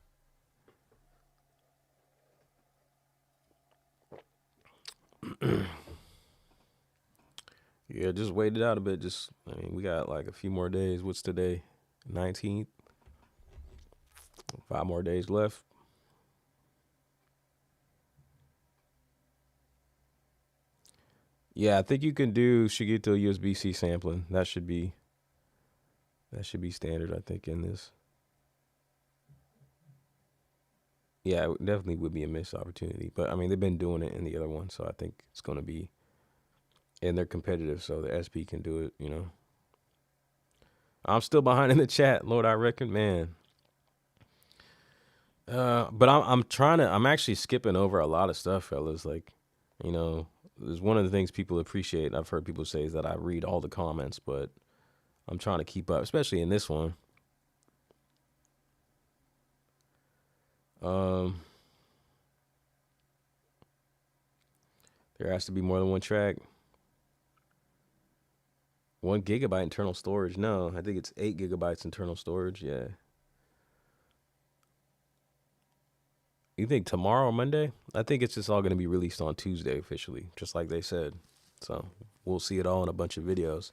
Yeah, just wait it out a bit. I mean, we got like a few more days. What's today? 19th. 5 more days left. Yeah, I think you can do Shigito USB-C sampling. That should be standard, I think, in this. Yeah, it definitely would be a missed opportunity. But I mean, they've been doing it in the other one, so I think it's gonna be, and they're competitive, so the SP can do it. I'm still behind in the chat, Lord, I reckon, man. But I'm actually skipping over a lot of stuff, fellas. Like, there's one of the things people appreciate, I've heard people say, is that I read all the comments, but I'm trying to keep up, especially in this one. There has to be more than one track. 1 gigabyte internal storage. No, I think it's 8 gigabytes internal storage. Yeah. You think tomorrow or Monday? I think it's just all going to be released on Tuesday officially, just like they said. So we'll see it all in a bunch of videos.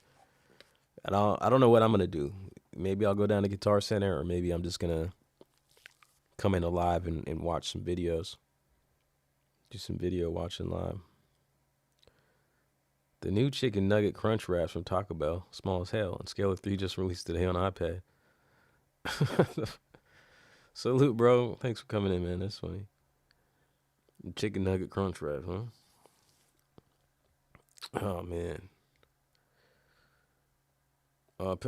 And I don't know what I'm going to do. Maybe I'll go down to Guitar Center, or maybe I'm just going to come into live and watch some videos. Do some video watching live. The new chicken nugget crunch wraps from Taco Bell, small as hell, and Scale of 3 just released today on iPad. Salute, bro. Thanks for coming in, man. That's funny. Chicken nugget crunch wrap, huh? Oh, man.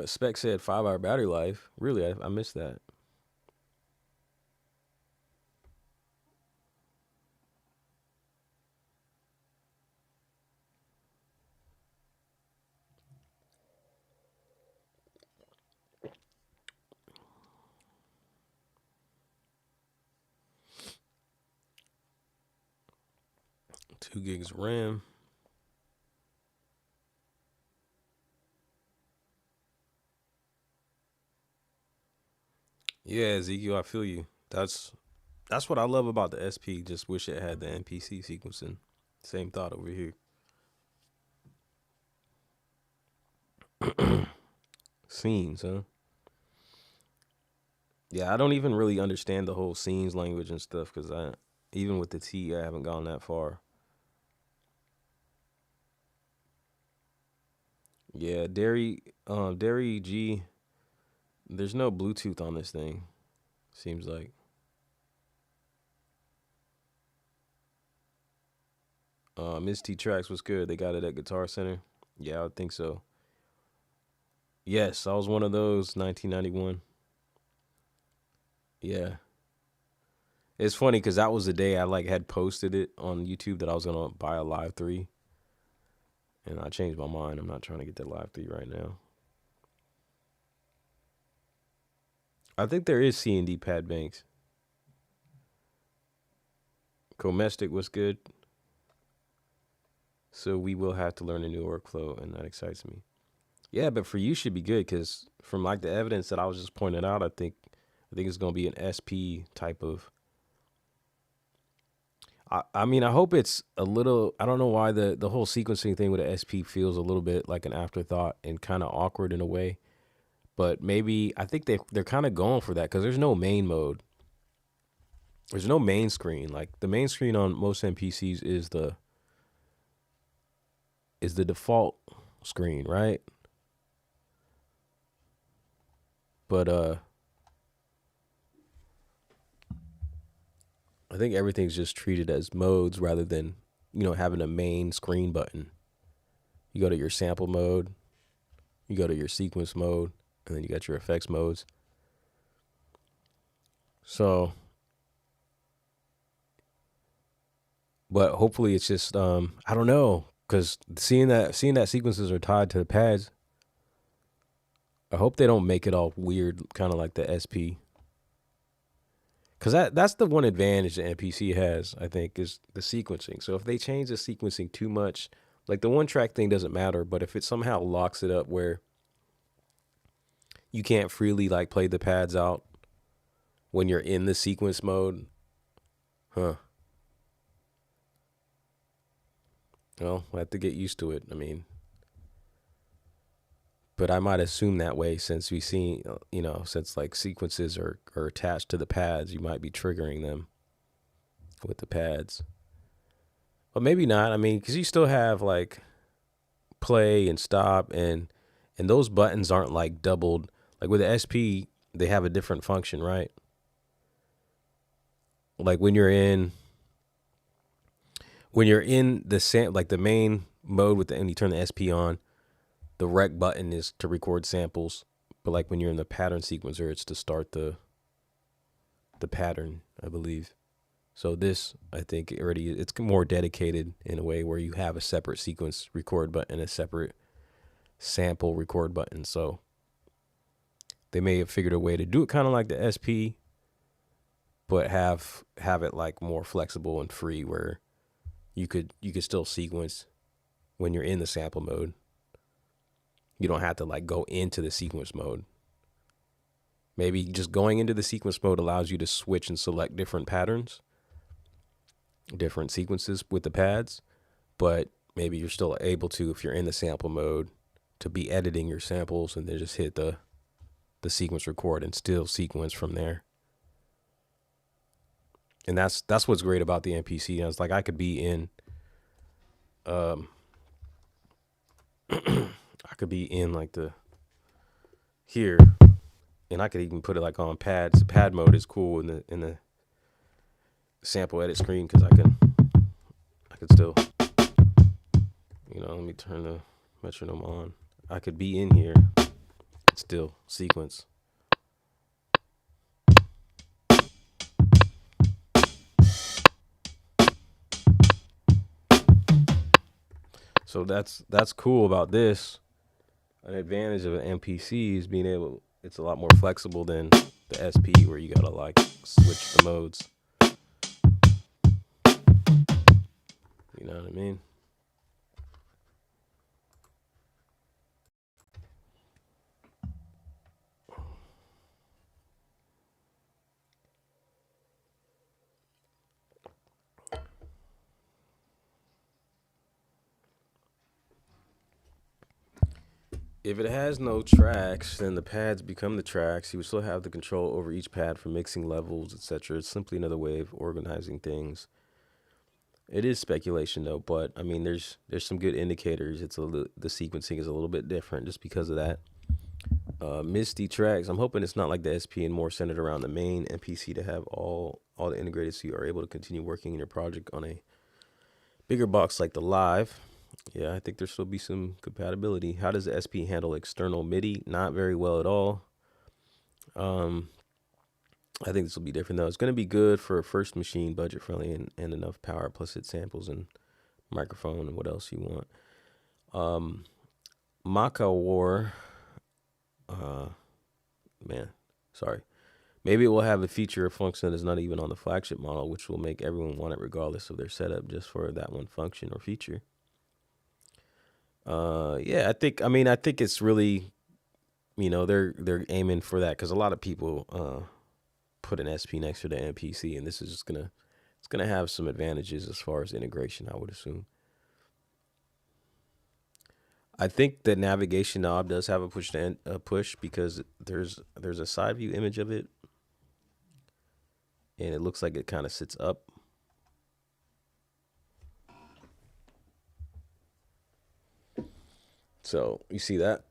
Spec said 5-hour battery life. Really, I missed that. 2 gigs RAM. Yeah, Ezekiel, I feel you. That's what I love about the SP. Just wish it had the MPC sequencing. Same thought over here. Scenes, huh? Yeah, I don't even really understand the whole scenes language and stuff because even with the T, I haven't gone that far. Yeah, Dairy G. There's no Bluetooth on this thing. Seems like. Miss T Tracks was good. They got it at Guitar Center. Yeah, I would think so. Yes, I was one of those. 1991. Yeah. It's funny because that was the day I had posted it on YouTube that I was gonna buy a Live 3. And I changed my mind. I'm not trying to get that Live 3 right now. I think there is C&D pad banks. Comestic was good. So we will have to learn a new workflow, and that excites me. Yeah, but for you should be good because from the evidence that I was just pointing out, I think it's gonna be an SP type of. I mean, I hope it's a little. I don't know why the whole sequencing thing with the SP feels a little bit like an afterthought and kind of awkward in a way. But maybe I think they're kind of going for that because there's no main mode. There's no main screen. Like the main screen on most MPCs is the default screen, right? But I think everything's just treated as modes rather than, having a main screen button. You go to your sample mode, you go to your sequence mode, and then you got your effects modes. So, but hopefully it's just, I don't know, because seeing that sequences are tied to the pads, I hope they don't make it all weird, kind of like the SP. Because that's the one advantage the MPC has, I think, is the sequencing. So if they change the sequencing too much, like the one track thing doesn't matter, but if it somehow locks it up where you can't freely play the pads out when you're in the sequence mode, well, we'll have to get used to it. I mean, but I might assume that way since we see, since sequences are attached to the pads, you might be triggering them with the pads. But maybe not. I mean, because you still have play and stop and those buttons aren't doubled. Like with the SP, they have a different function, right? Like when you're in the main mode and you turn the SP on, the rec button is to record samples, but when you're in the pattern sequencer, it's to start the pattern, I believe. So this, I think, it's more dedicated in a way where you have a separate sequence record button and a separate sample record button. So they may have figured a way to do it kind of like the SP, but have it more flexible and free where you could still sequence when you're in the sample mode. You don't have to go into the sequence mode. Maybe just going into the sequence mode allows you to switch and select different patterns, different sequences with the pads, but maybe you're still able to, if you're in the sample mode, to be editing your samples and then just hit the sequence record and still sequence from there. And that's what's great about the MPC. It's I could be in here, and I could even put it on pads. Pad mode is cool in the sample edit screen because I could still, let me turn the metronome on. I could be in here and still sequence. So that's cool about this. An advantage of an MPC is it's a lot more flexible than the SP where you gotta switch the modes. You know what I mean? If it has no tracks, then the pads become the tracks. You would still have the control over each pad for mixing levels, etc. It's simply another way of organizing things. It is speculation though, but I mean, there's some good indicators. The sequencing is a little bit different just because of that. MIDI tracks. I'm hoping it's not like the SP and more centered around the main MPC to have all the integrated, so you are able to continue working in your project on a bigger box like the Live. Yeah, I think there still be some compatibility. How does the SP handle external MIDI? Not very well at all. I think this will be different though. It's going to be good for a first machine, budget friendly, and enough power. Plus it samples and microphone and what else you want. Mackie War. Man, sorry. Maybe it will have a feature or function that is not even on the flagship model, which will make everyone want it regardless of their setup, just for that one function or feature. Yeah, I think it's really, they're aiming for that because a lot of people put an SP next to the MPC, and this is just it's gonna have some advantages as far as integration, I would assume. I think the navigation knob does have a push because there's a side view image of it, and it looks like it kind of sits up. So you see that,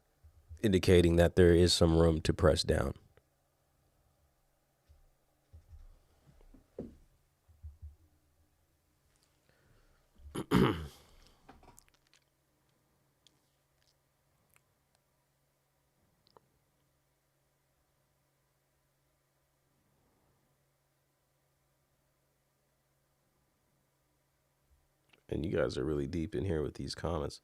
indicating that there is some room to press down. And you guys are really deep in here with these comments.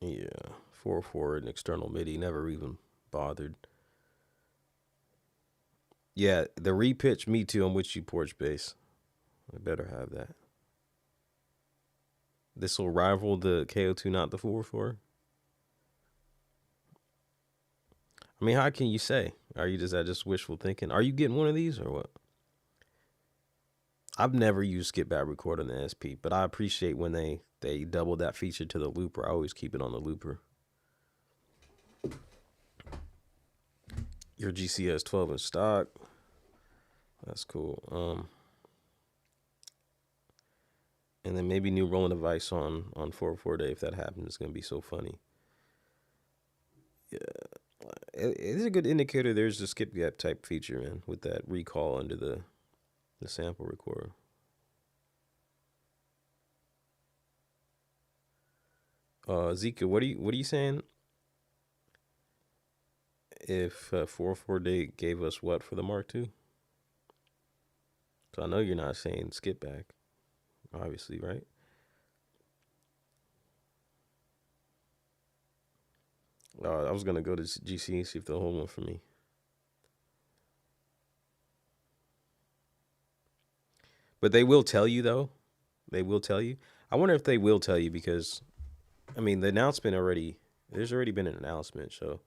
Yeah, 4/4 and external MIDI, never even bothered. Yeah, the repitch, me too. I'm with you, porch bass. I better have that. This will rival the K.O.II, not the 4/4. I mean, how can you say? Is that just wishful thinking? Are you getting one of these or what? I've never used skip back record on the SP, but I appreciate when they double that feature to the looper. I always keep it on the looper. Your GCS 12 in stock. That's cool. And then maybe new rolling device on 4/4 day. If that happens, it's gonna be so funny. Yeah, it is a good indicator. There's the skip gap type feature, man, with that recall under the sample recorder. Zika, what are you saying? If 4/4 day gave us what for the Mark II? So I know you're not saying skip back, obviously, right? I was gonna go to GC and see if they'll hold one for me. But they will tell you though. They will tell you. I wonder if they will tell you because, I mean, the announcement already. There's already been an announcement, so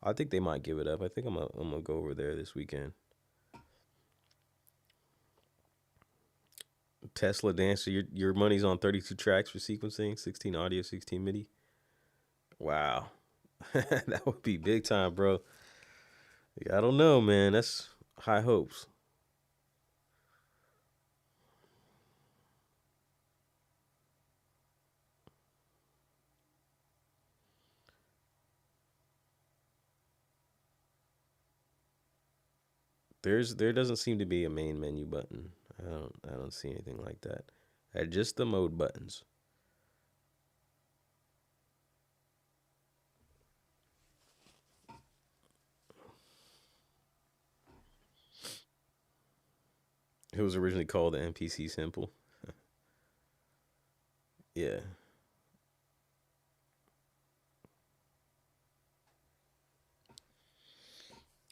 I think they might give it up. I think I'm gonna go over there this weekend. Tesla Dancer, your money's on 32 tracks for sequencing, 16 audio, 16 MIDI. Wow, that would be big time, bro. I don't know, man. That's high hopes. There doesn't seem to be a main menu button. I don't see anything like that. Just the mode buttons. It was originally called the MPC Simple. Yeah.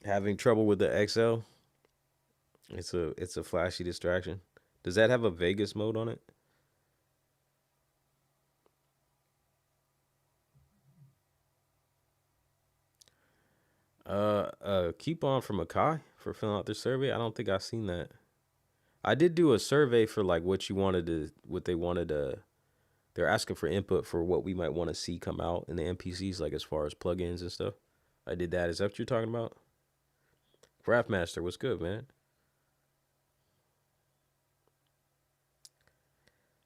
Having trouble with the XL? It's a flashy distraction. Does that have a Vegas mode on it? Keep on from Akai for filling out their survey. I don't think I've seen that. I did do a survey for like what you wanted to, what they wanted to. They're asking for input for what we might want to see come out in the MPCs, like as far as plugins and stuff. I did that. Is that what you're talking about? Craftmaster, what's good, man?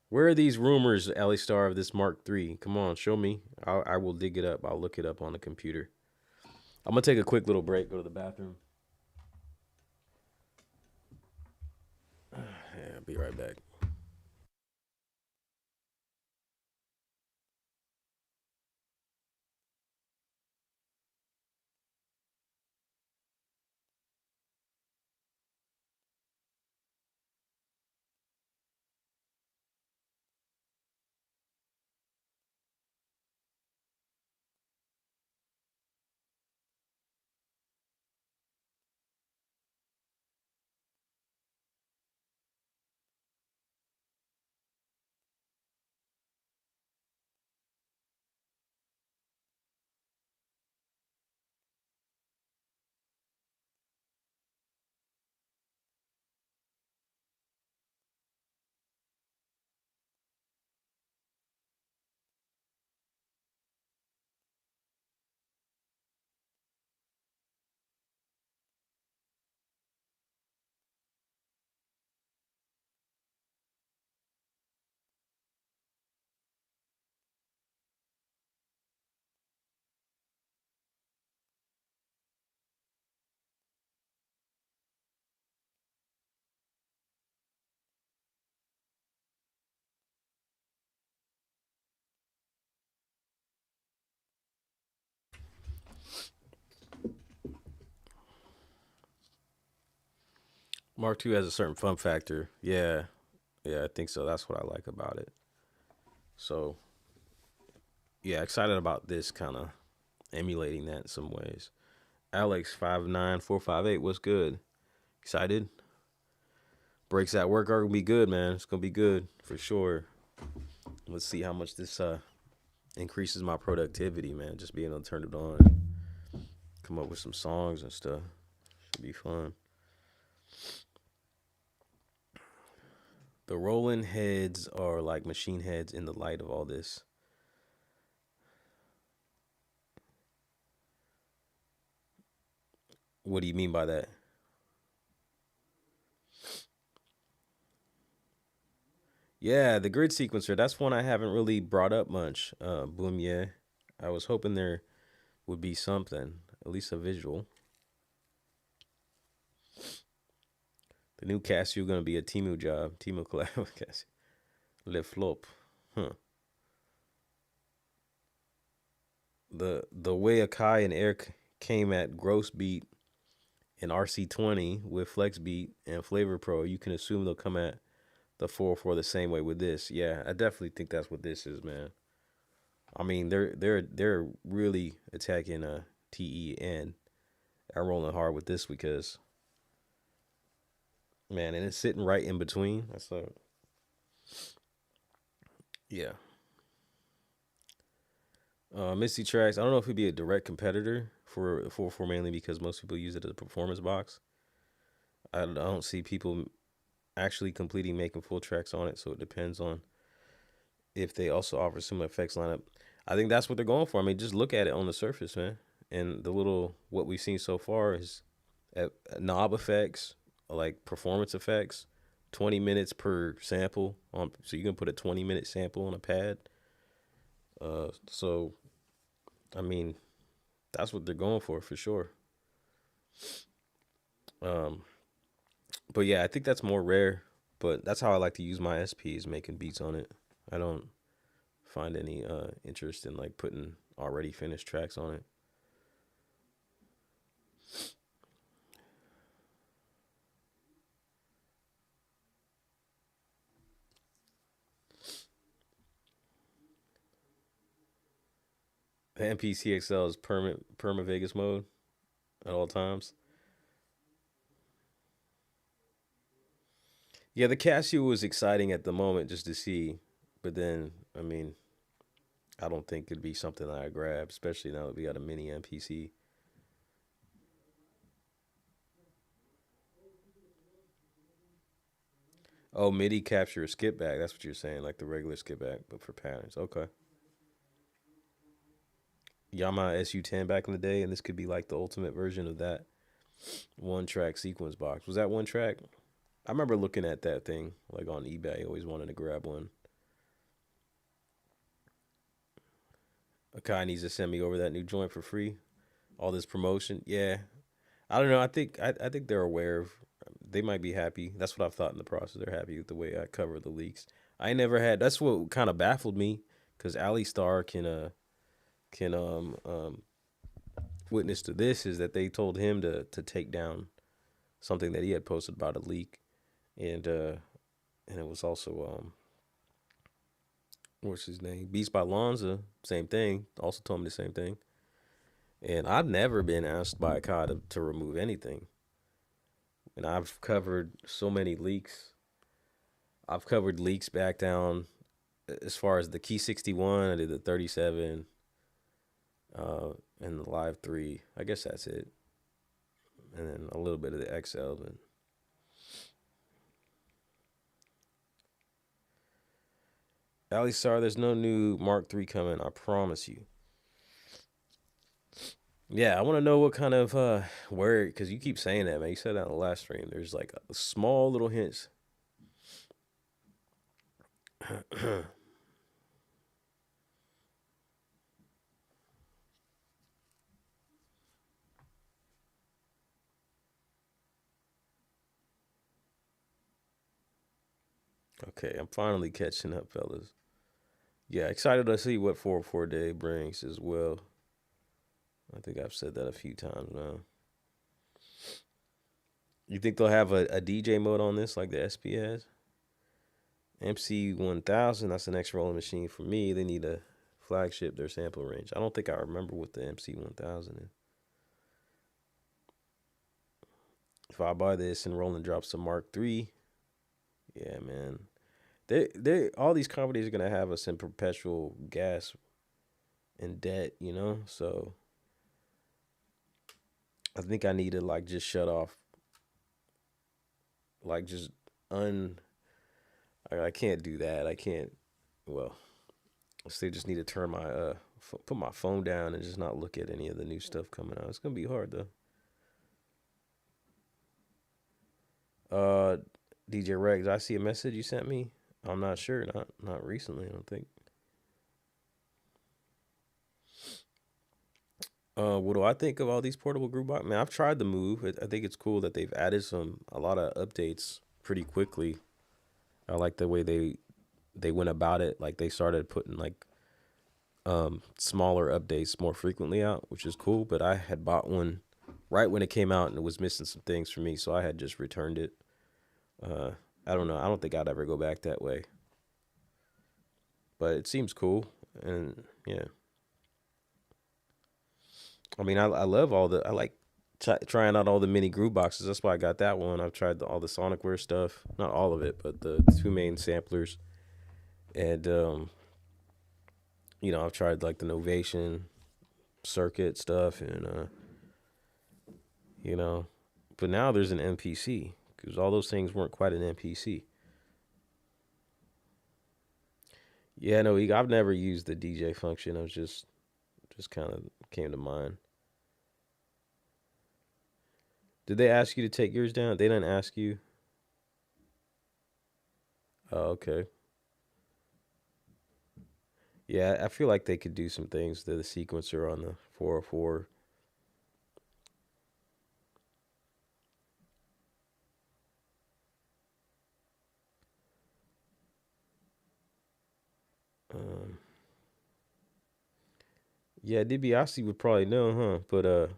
Where are these rumors, Ally Star, of this Mark III? Come on, show me. I will dig it up. I'll look it up on the computer. I'm gonna take a quick little break. Go to the bathroom. Yeah, I'll be right back. Mark II has a certain fun factor. Yeah, yeah, I think so. That's what I like about it. So yeah, excited about this kind of emulating that in some ways. Alex59458, what's good? Excited? Breaks at work are gonna be good, man. It's gonna be good for sure. Let's see how much this increases my productivity, man. Just being able to turn it on, come up with some songs and stuff. Should be fun. The rolling heads are like machine heads in the light of all this. What do you mean by that? Yeah, the grid sequencer. That's one I haven't really brought up much. Boom, yeah. I was hoping there would be something, at least a visual. The new Casio gonna be a Timu job. Timu collab with Casio. Le flop. Huh. The way Akai and Eric came at gross beat and RC20 with Flex Beat and Flavor Pro, you can assume they'll come at the 404 the same way with this. Yeah, I definitely think that's what this is, man. I mean, they're really attacking TE and are rolling hard with this because man, and it's sitting right in between. That's like yeah. Misty Tracks. I don't know if it'd be a direct competitor for the 404 mainly because most people use it as a performance box. I don't see people actually completing making full tracks on it, so it depends on if they also offer some effects lineup. I think that's what they're going for. I mean, just look at it on the surface, man. And the little what we've seen so far is knob effects, like performance effects, 20 minutes per sample on. So you can put a 20-minute sample on a pad. So I mean, that's what they're going for sure. Um, but yeah, I think that's more rare. But that's how I like to use my SPs, making beats on it. I don't find any interest in like putting already finished tracks on it. The MPC XL is perma Vegas mode at all times. Yeah, the Casio was exciting at the moment just to see, but then I mean, I don't think it'd be something that I grab, especially now that we got a mini MPC. Oh, MIDI capture a skip back. That's what you're saying, like the regular skip back, but for patterns. Okay. Yamaha SU10 back in the day, and this could be like the ultimate version of that one track sequence box. Was that one track? I remember looking at that thing like on eBay. I always wanted to grab one. Akai needs to send me over that new joint for free. All this promotion. Yeah. I don't know. I think they're aware of. They might be happy. That's what I've thought in the process. They're happy with the way I cover the leaks. I never had. That's what kind of baffled me, because Ali Star can witness to this, is that they told him to take down something that he had posted about a leak, and it was also what's his name, Beats by Lonza, same thing, also told me the same thing. And I've never been asked by Akai to remove anything, and I've covered so many leaks. I've covered leaks back down as far as the Key 61. I did the 37 and the Live 3. I guess that's it, and then a little bit of the XL. And Ali Star, there's no new Mark III coming, I promise you. Yeah, I want to know what kind of where, because you keep saying that, man. You said that on the last stream. There's like a small little hints. Okay, I'm finally catching up, fellas. Yeah, excited to see what 404 Day brings as well. I think I've said that a few times now. You think they'll have a DJ mode on this like the SP has? MC 1000, that's the next rolling machine for me. They need a flagship, their sample range. I don't think I remember what the MC 1000 is. If I buy this and Roland drops a Mark III, yeah, man. They all these companies are gonna have us in perpetual gas and debt, you know? So I think I need to like just shut off, like just I can't do that. I can't. Well, they just need to turn my put my phone down and just not look at any of the new stuff coming out. It's gonna be hard though. DJ Regs, I see a message you sent me. I'm not sure. Not recently. I don't think. What do I think of all these portable group box? Man, I've tried the Move. I think it's cool that they've added a lot of updates pretty quickly. I like the way they went about it. Like they started putting like smaller updates more frequently out, which is cool. But I had bought one right when it came out and it was missing some things for me, so I had just returned it. I don't know. I don't think I'd ever go back that way. But it seems cool, and yeah. I mean, I love I like trying out all the mini groove boxes. That's why I got that one. I've tried all the Sonicware stuff, not all of it, but the two main samplers, and I've tried like the Novation circuit stuff, and but now there's an MPC, because all those things weren't quite an MPC. Yeah, no, I've never used the DJ function. I was just kind of came to mind. Did they ask you to take yours down? They didn't ask you. Oh, okay. Yeah, I feel like they could do some things to the sequencer on the 404. Yeah, DiBiase would probably know, huh? But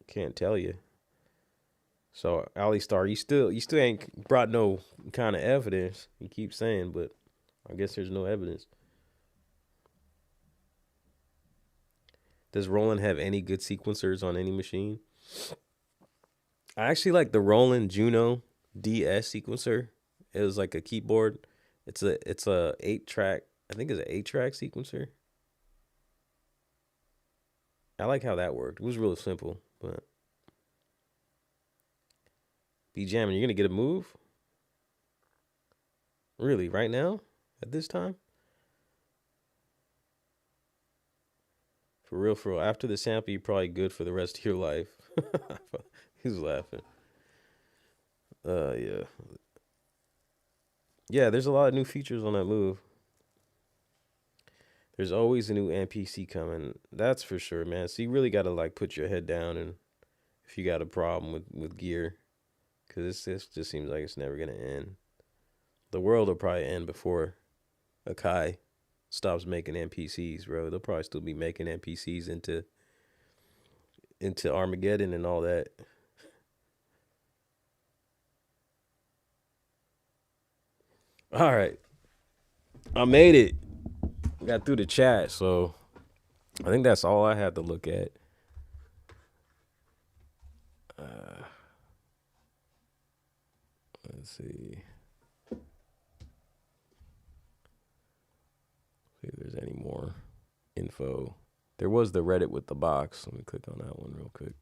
can't tell you. So Ali Star, you still ain't brought no kind of evidence. You keep saying, but I guess there's no evidence. Does Roland have any good sequencers on any machine? I actually like the Roland Juno DS sequencer. It was like a keyboard. It's a 8-track. I think it's an 8-track sequencer. I like how that worked. It was real simple, but be jamming. You're gonna get a move? Really? Right now? At this time? For real, for real. After the sample, you're probably good for the rest of your life. He's laughing. Yeah. Yeah, there's a lot of new features on that move. There's always a new MPC coming. That's for sure, man. So you really got to like put your head down and if you got a problem with gear, because this just seems like it's never going to end. The world will probably end before Akai stops making MPCs, bro. They'll probably still be making MPCs into Armageddon and all that. All right. I made it. Got through the chat, so I think that's all I had to look at. Let's see. See if there's any more info. There was the Reddit with the box. Let me click on that one real quick.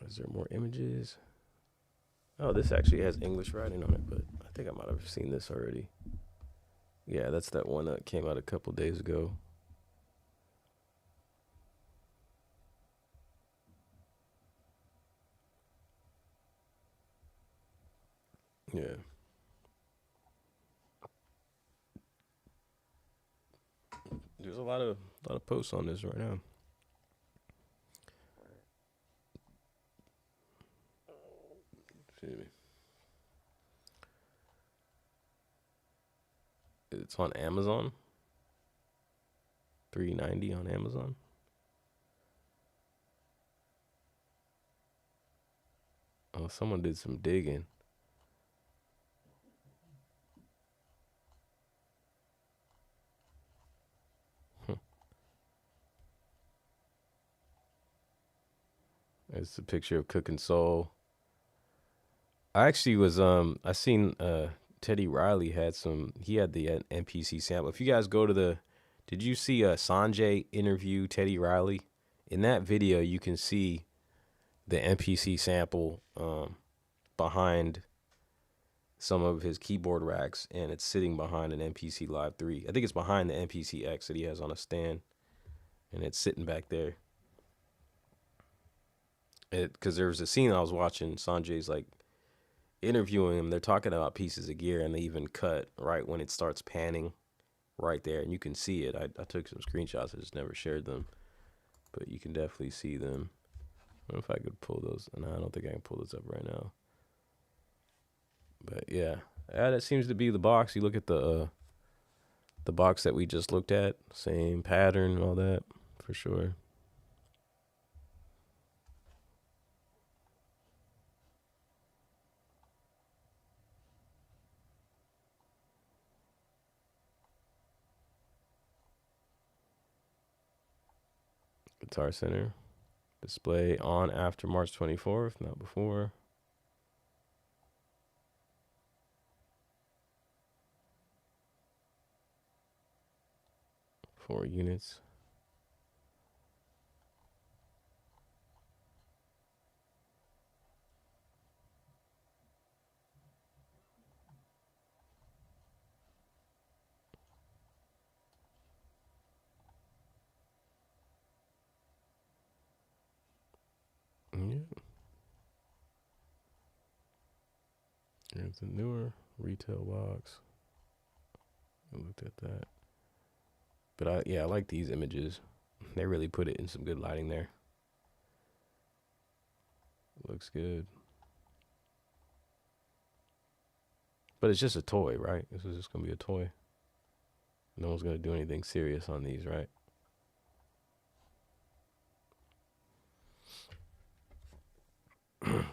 Is there more images? Oh, this actually has English writing on it, but I think I might have seen this already. Yeah, that's that one that came out a couple days ago. Yeah. There's a lot of posts on this right now. Excuse me. It's on Amazon. $3.90 on Amazon. Oh, someone did some digging. It's a picture of Cooking Soul. I actually was I seen Teddy Riley had he had the MPC sample. If you guys go to did you see Sanjay interview Teddy Riley? In that video you can see the MPC sample behind some of his keyboard racks, and it's sitting behind an MPC Live 3. I think it's behind the MPC X that he has on a stand, and it's sitting back there. Because there was a scene I was watching, Sanjay's like interviewing him. They're talking about pieces of gear, and they even cut right when it starts panning right there, and you can see it. I took some screenshots. I just never shared them, but you can definitely see them. I don't know if I could pull those. No, I don't think I can pull those up right now. But yeah, that seems to be the box. You look at the box that we just looked at, same pattern and all that, for sure. Guitar Center. Display on after March 24th, not before. Four units. Yeah. Here's the newer retail box. I looked at that. But I like these images. They really put it in some good lighting there. Looks good. But it's just a toy, right? This is just going to be a toy. No one's going to do anything serious on these, right?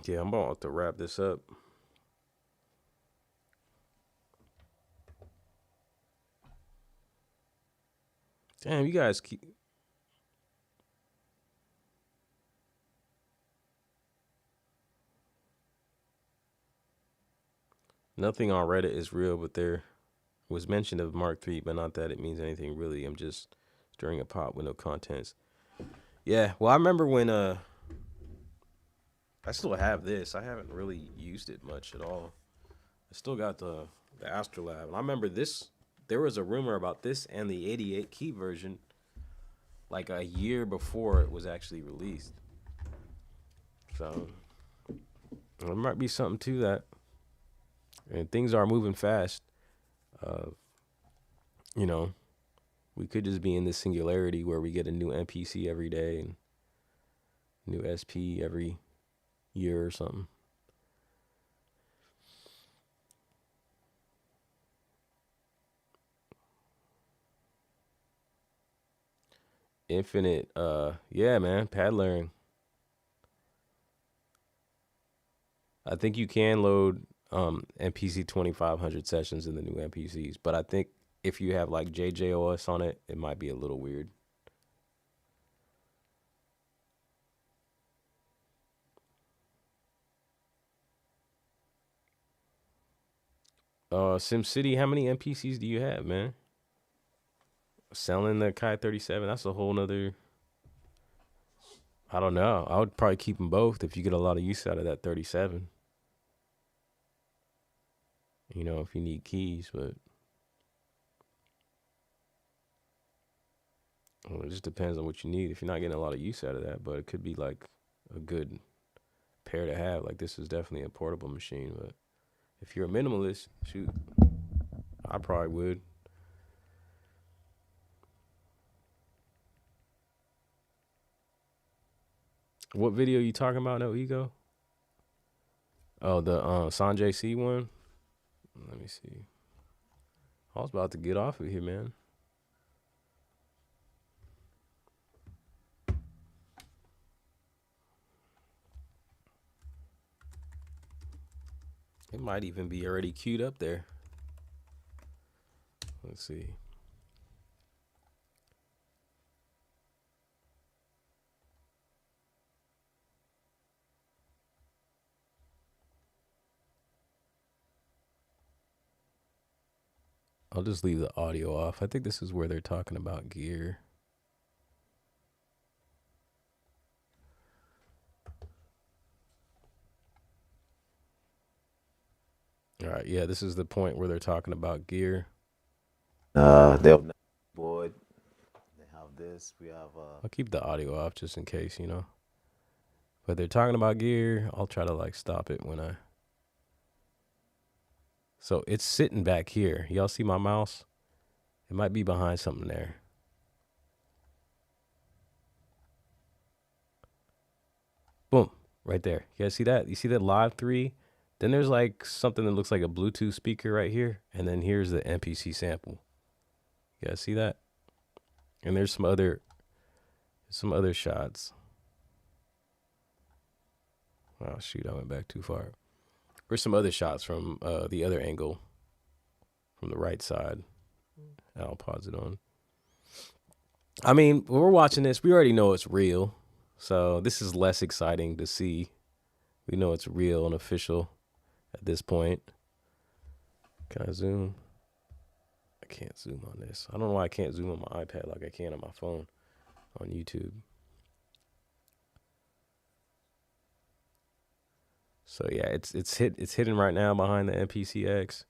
Yeah, I'm about to wrap this up. Damn, you guys keep... Nothing on Reddit is real, but there was mention of Mark III, but not that it means anything really. I'm just stirring a pot with no contents. Yeah, well, I remember when I still have this. I haven't really used it much at all. I still got the ASTROLAB. And I remember this. There was a rumor about this and the 88 key version like a year before it was actually released. So there might be something to that. And things are moving fast. You know, we could just be in this singularity where we get a new MPC every day and new SP every year or something. Infinite, yeah, man, pad layering. I think you can load MPC 2500 sessions in the new MPCs, but I think if you have like JJOS on it, it might be a little weird. SimCity, how many MPCs do you have, man? Selling the Akai 37, that's a whole nother. I don't know. I would probably keep them both if you get a lot of use out of that 37. You know, if you need keys, but well, it just depends on what you need. If you're not getting a lot of use out of that, but it could be like a good pair to have. Like this is definitely a portable machine, but if you're a minimalist, shoot, I probably would. What video you talking about? No ego. Oh, the Sanjay C one. Let me see. I was about to get off of here, man. It might even be already queued up there. Let's see. I'll just leave the audio off. I think this is where they're talking about gear. All right, yeah, this is the point where they're talking about gear. They'll board. They have this. We have I'll keep the audio off just in case, you know. But they're talking about gear. I'll try to like stop it when I. So it's sitting back here. Y'all see my mouse? It might be behind something there. Boom, right there. You guys see that? You see that live 3? Then there's like something that looks like a Bluetooth speaker right here. And then here's the MPC sample. You guys see that? And there's some other shots. Oh shoot, I went back too far. There's some other shots from the other angle from the right side. I'll pause it on. I mean, when we're watching this, we already know it's real. So this is less exciting to see. We know it's real and official at this point. Can I zoom? I can't zoom on this. I don't know why I can't zoom on my iPad like I can on my phone on YouTube. So yeah, it's hidden right now behind the MPC X.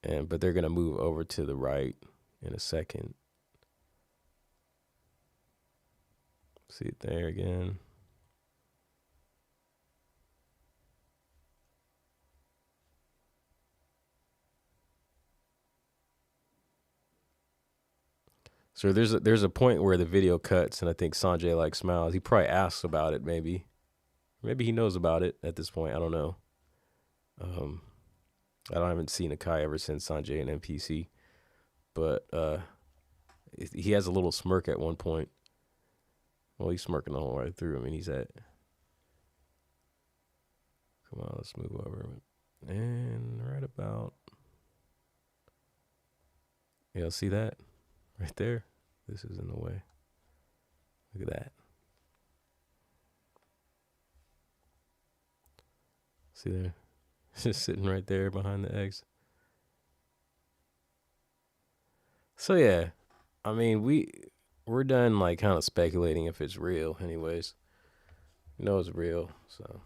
But they're gonna move over to the right in a second. See it there again. So there's a point where the video cuts, and I think Sanjay like smiles. He probably asks about it, maybe he knows about it at this point. I don't know. I haven't seen Akai ever since Sanjay and MPC, but he has a little smirk at one point. Well, he's smirking the whole way through. I mean, he's at. Come on, let's move over. And right about. Yeah, see that? Right there. This is in the way. Look at that. See there? Just sitting right there behind the X. So yeah, I mean we're done like kind of speculating if it's real. Anyways, you know it's real. So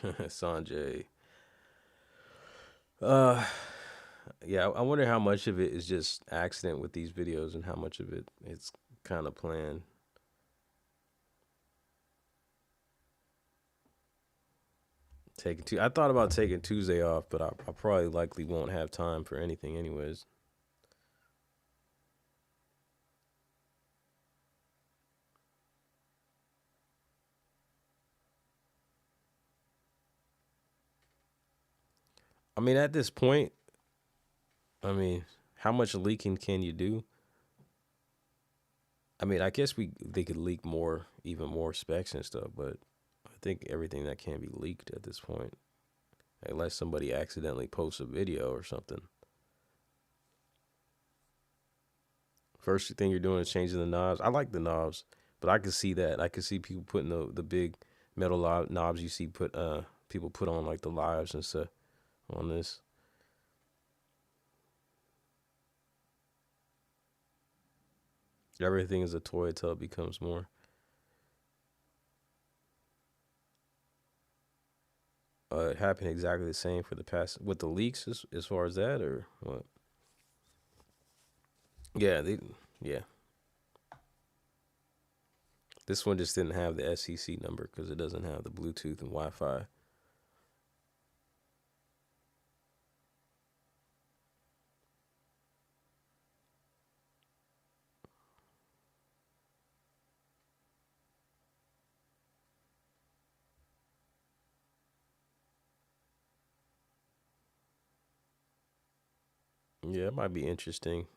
Sanjay, uh, yeah, I wonder how much of it is just accident with these videos and how much of it it's kind of planned. I thought about taking Tuesday off, but I probably likely won't have time for anything anyways. I mean, at this point, I mean, how much leaking can you do? I mean, I guess they could leak more, even more specs and stuff, but I think everything that can be leaked at this point, unless somebody accidentally posts a video or something. First thing you're doing is changing the knobs. I like the knobs, but I can see that. I can see people putting the big metal knobs you see people put on like the lives and stuff on this. Everything is a toy until it becomes more. It happened exactly the same for the past with the leaks as far as that or what? Yeah, yeah. This one just didn't have the SEC number because it doesn't have the Bluetooth and Wi-Fi. Yeah, it might be interesting.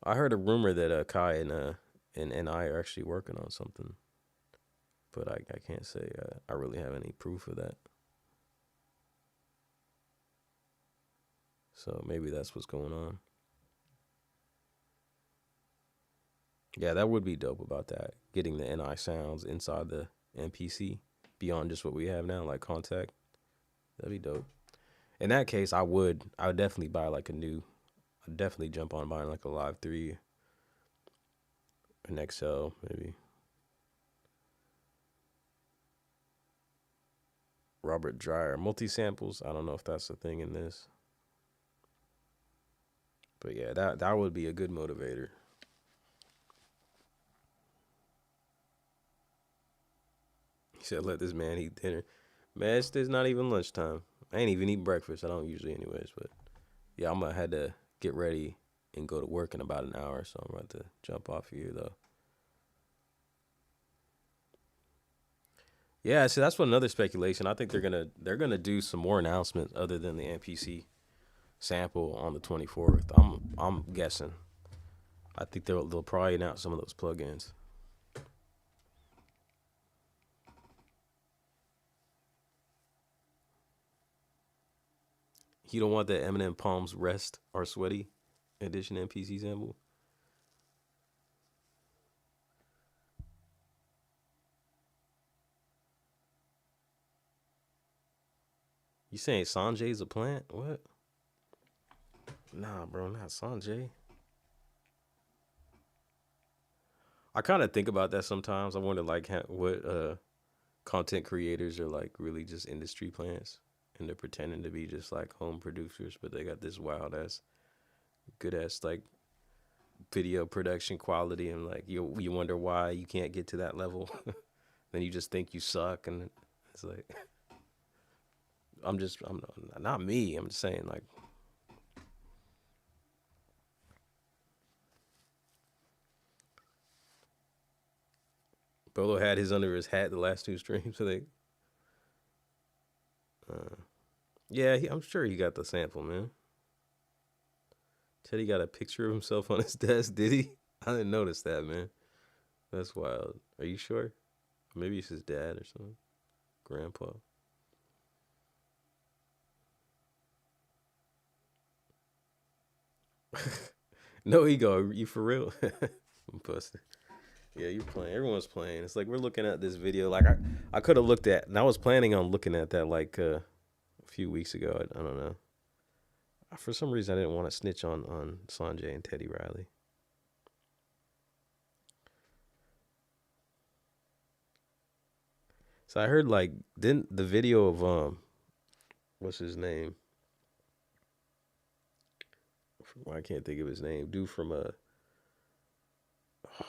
I heard a rumor that Kai and I are actually working on something, but I can't say I really have any proof of that. So maybe that's what's going on. Yeah, that would be dope about that. Getting the NI sounds inside the MPC beyond just what we have now, like Contact. That'd be dope. In that case, I would definitely buy like I'd definitely jump on buying like a Live 3, an XL maybe. Robert Dreyer multi samples. I don't know if that's the thing in this, but yeah, that would be a good motivator. He said, "Let this man eat dinner." Man, it's not even lunchtime. I ain't even eat breakfast. I don't usually, anyways. But yeah, I'm gonna have to get ready and go to work in about an hour, so I'm about to jump off here though. Yeah, so that's what another speculation. I think they're gonna do some more announcements other than the MPC sample on the 24th. I'm guessing. I think they'll probably announce some of those plugins. You don't want that Eminem Palms Rest or Sweaty edition MPC sample? You saying Sanjay's a plant? What? Nah, bro, not Sanjay. I kind of think about that sometimes. I wonder like what content creators are like really just industry plants and they're pretending to be just like home producers, but they got this wild ass, good ass like video production quality, and like you wonder why you can't get to that level. Then you just think you suck, and it's like I'm not me. I'm just saying like Bolo had his under his hat the last two streams, so they yeah, I'm sure he got the sample, man. Teddy got a picture of himself on his desk, did he? I didn't notice that, man. That's wild. Are you sure? Maybe it's his dad or something. Grandpa. No ego. You for real? I'm busted. Yeah, you're playing. Everyone's playing. It's like we're looking at this video. Like I could have looked at, and I was planning on looking at that like a few weeks ago. I don't know. For some reason, I didn't want to snitch on Sanjay and Teddy Riley. So I heard like then the video of what's his name? I can't think of his name. Dude from oh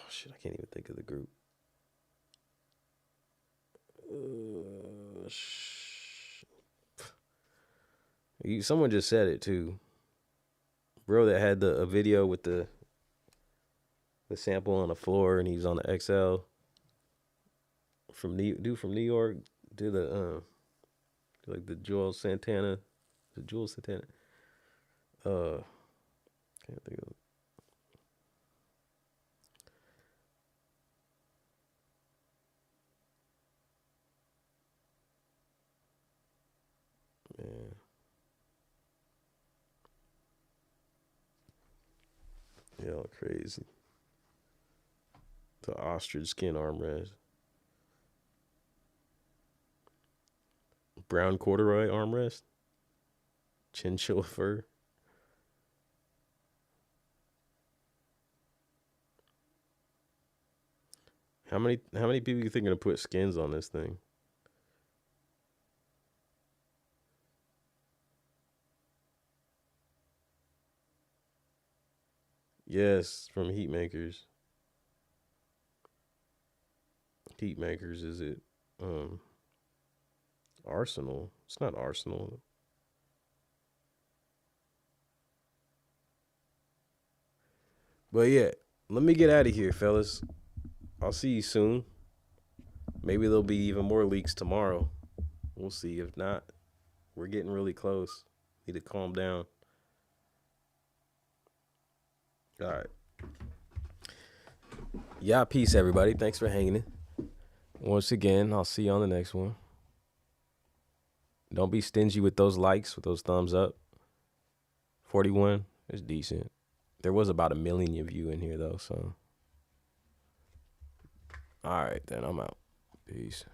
shit, I can't even think of the group. Someone just said it too, bro. That had a video with the sample on the floor, and he's on the XL from dude from New York. Did the like the Jules Santana. Can't think of it. Man. Y'all crazy. The ostrich skin armrest. Brown corduroy armrest. Chinchilla fur. How many people you think are gonna put skins on this thing? Yes, from Heatmakers. Heatmakers, is it Arsenal? It's not Arsenal. But yeah, let me get out of here, fellas. I'll see you soon. Maybe there'll be even more leaks tomorrow. We'll see. If not, we're getting really close. Need to calm down. All right. Yeah, peace, everybody. Thanks for hanging. Once again, I'll see you on the next one. Don't be stingy with those likes, with those thumbs up. 41 is decent. There was about 1 million of you in here, though, so. All right, then. I'm out. Peace.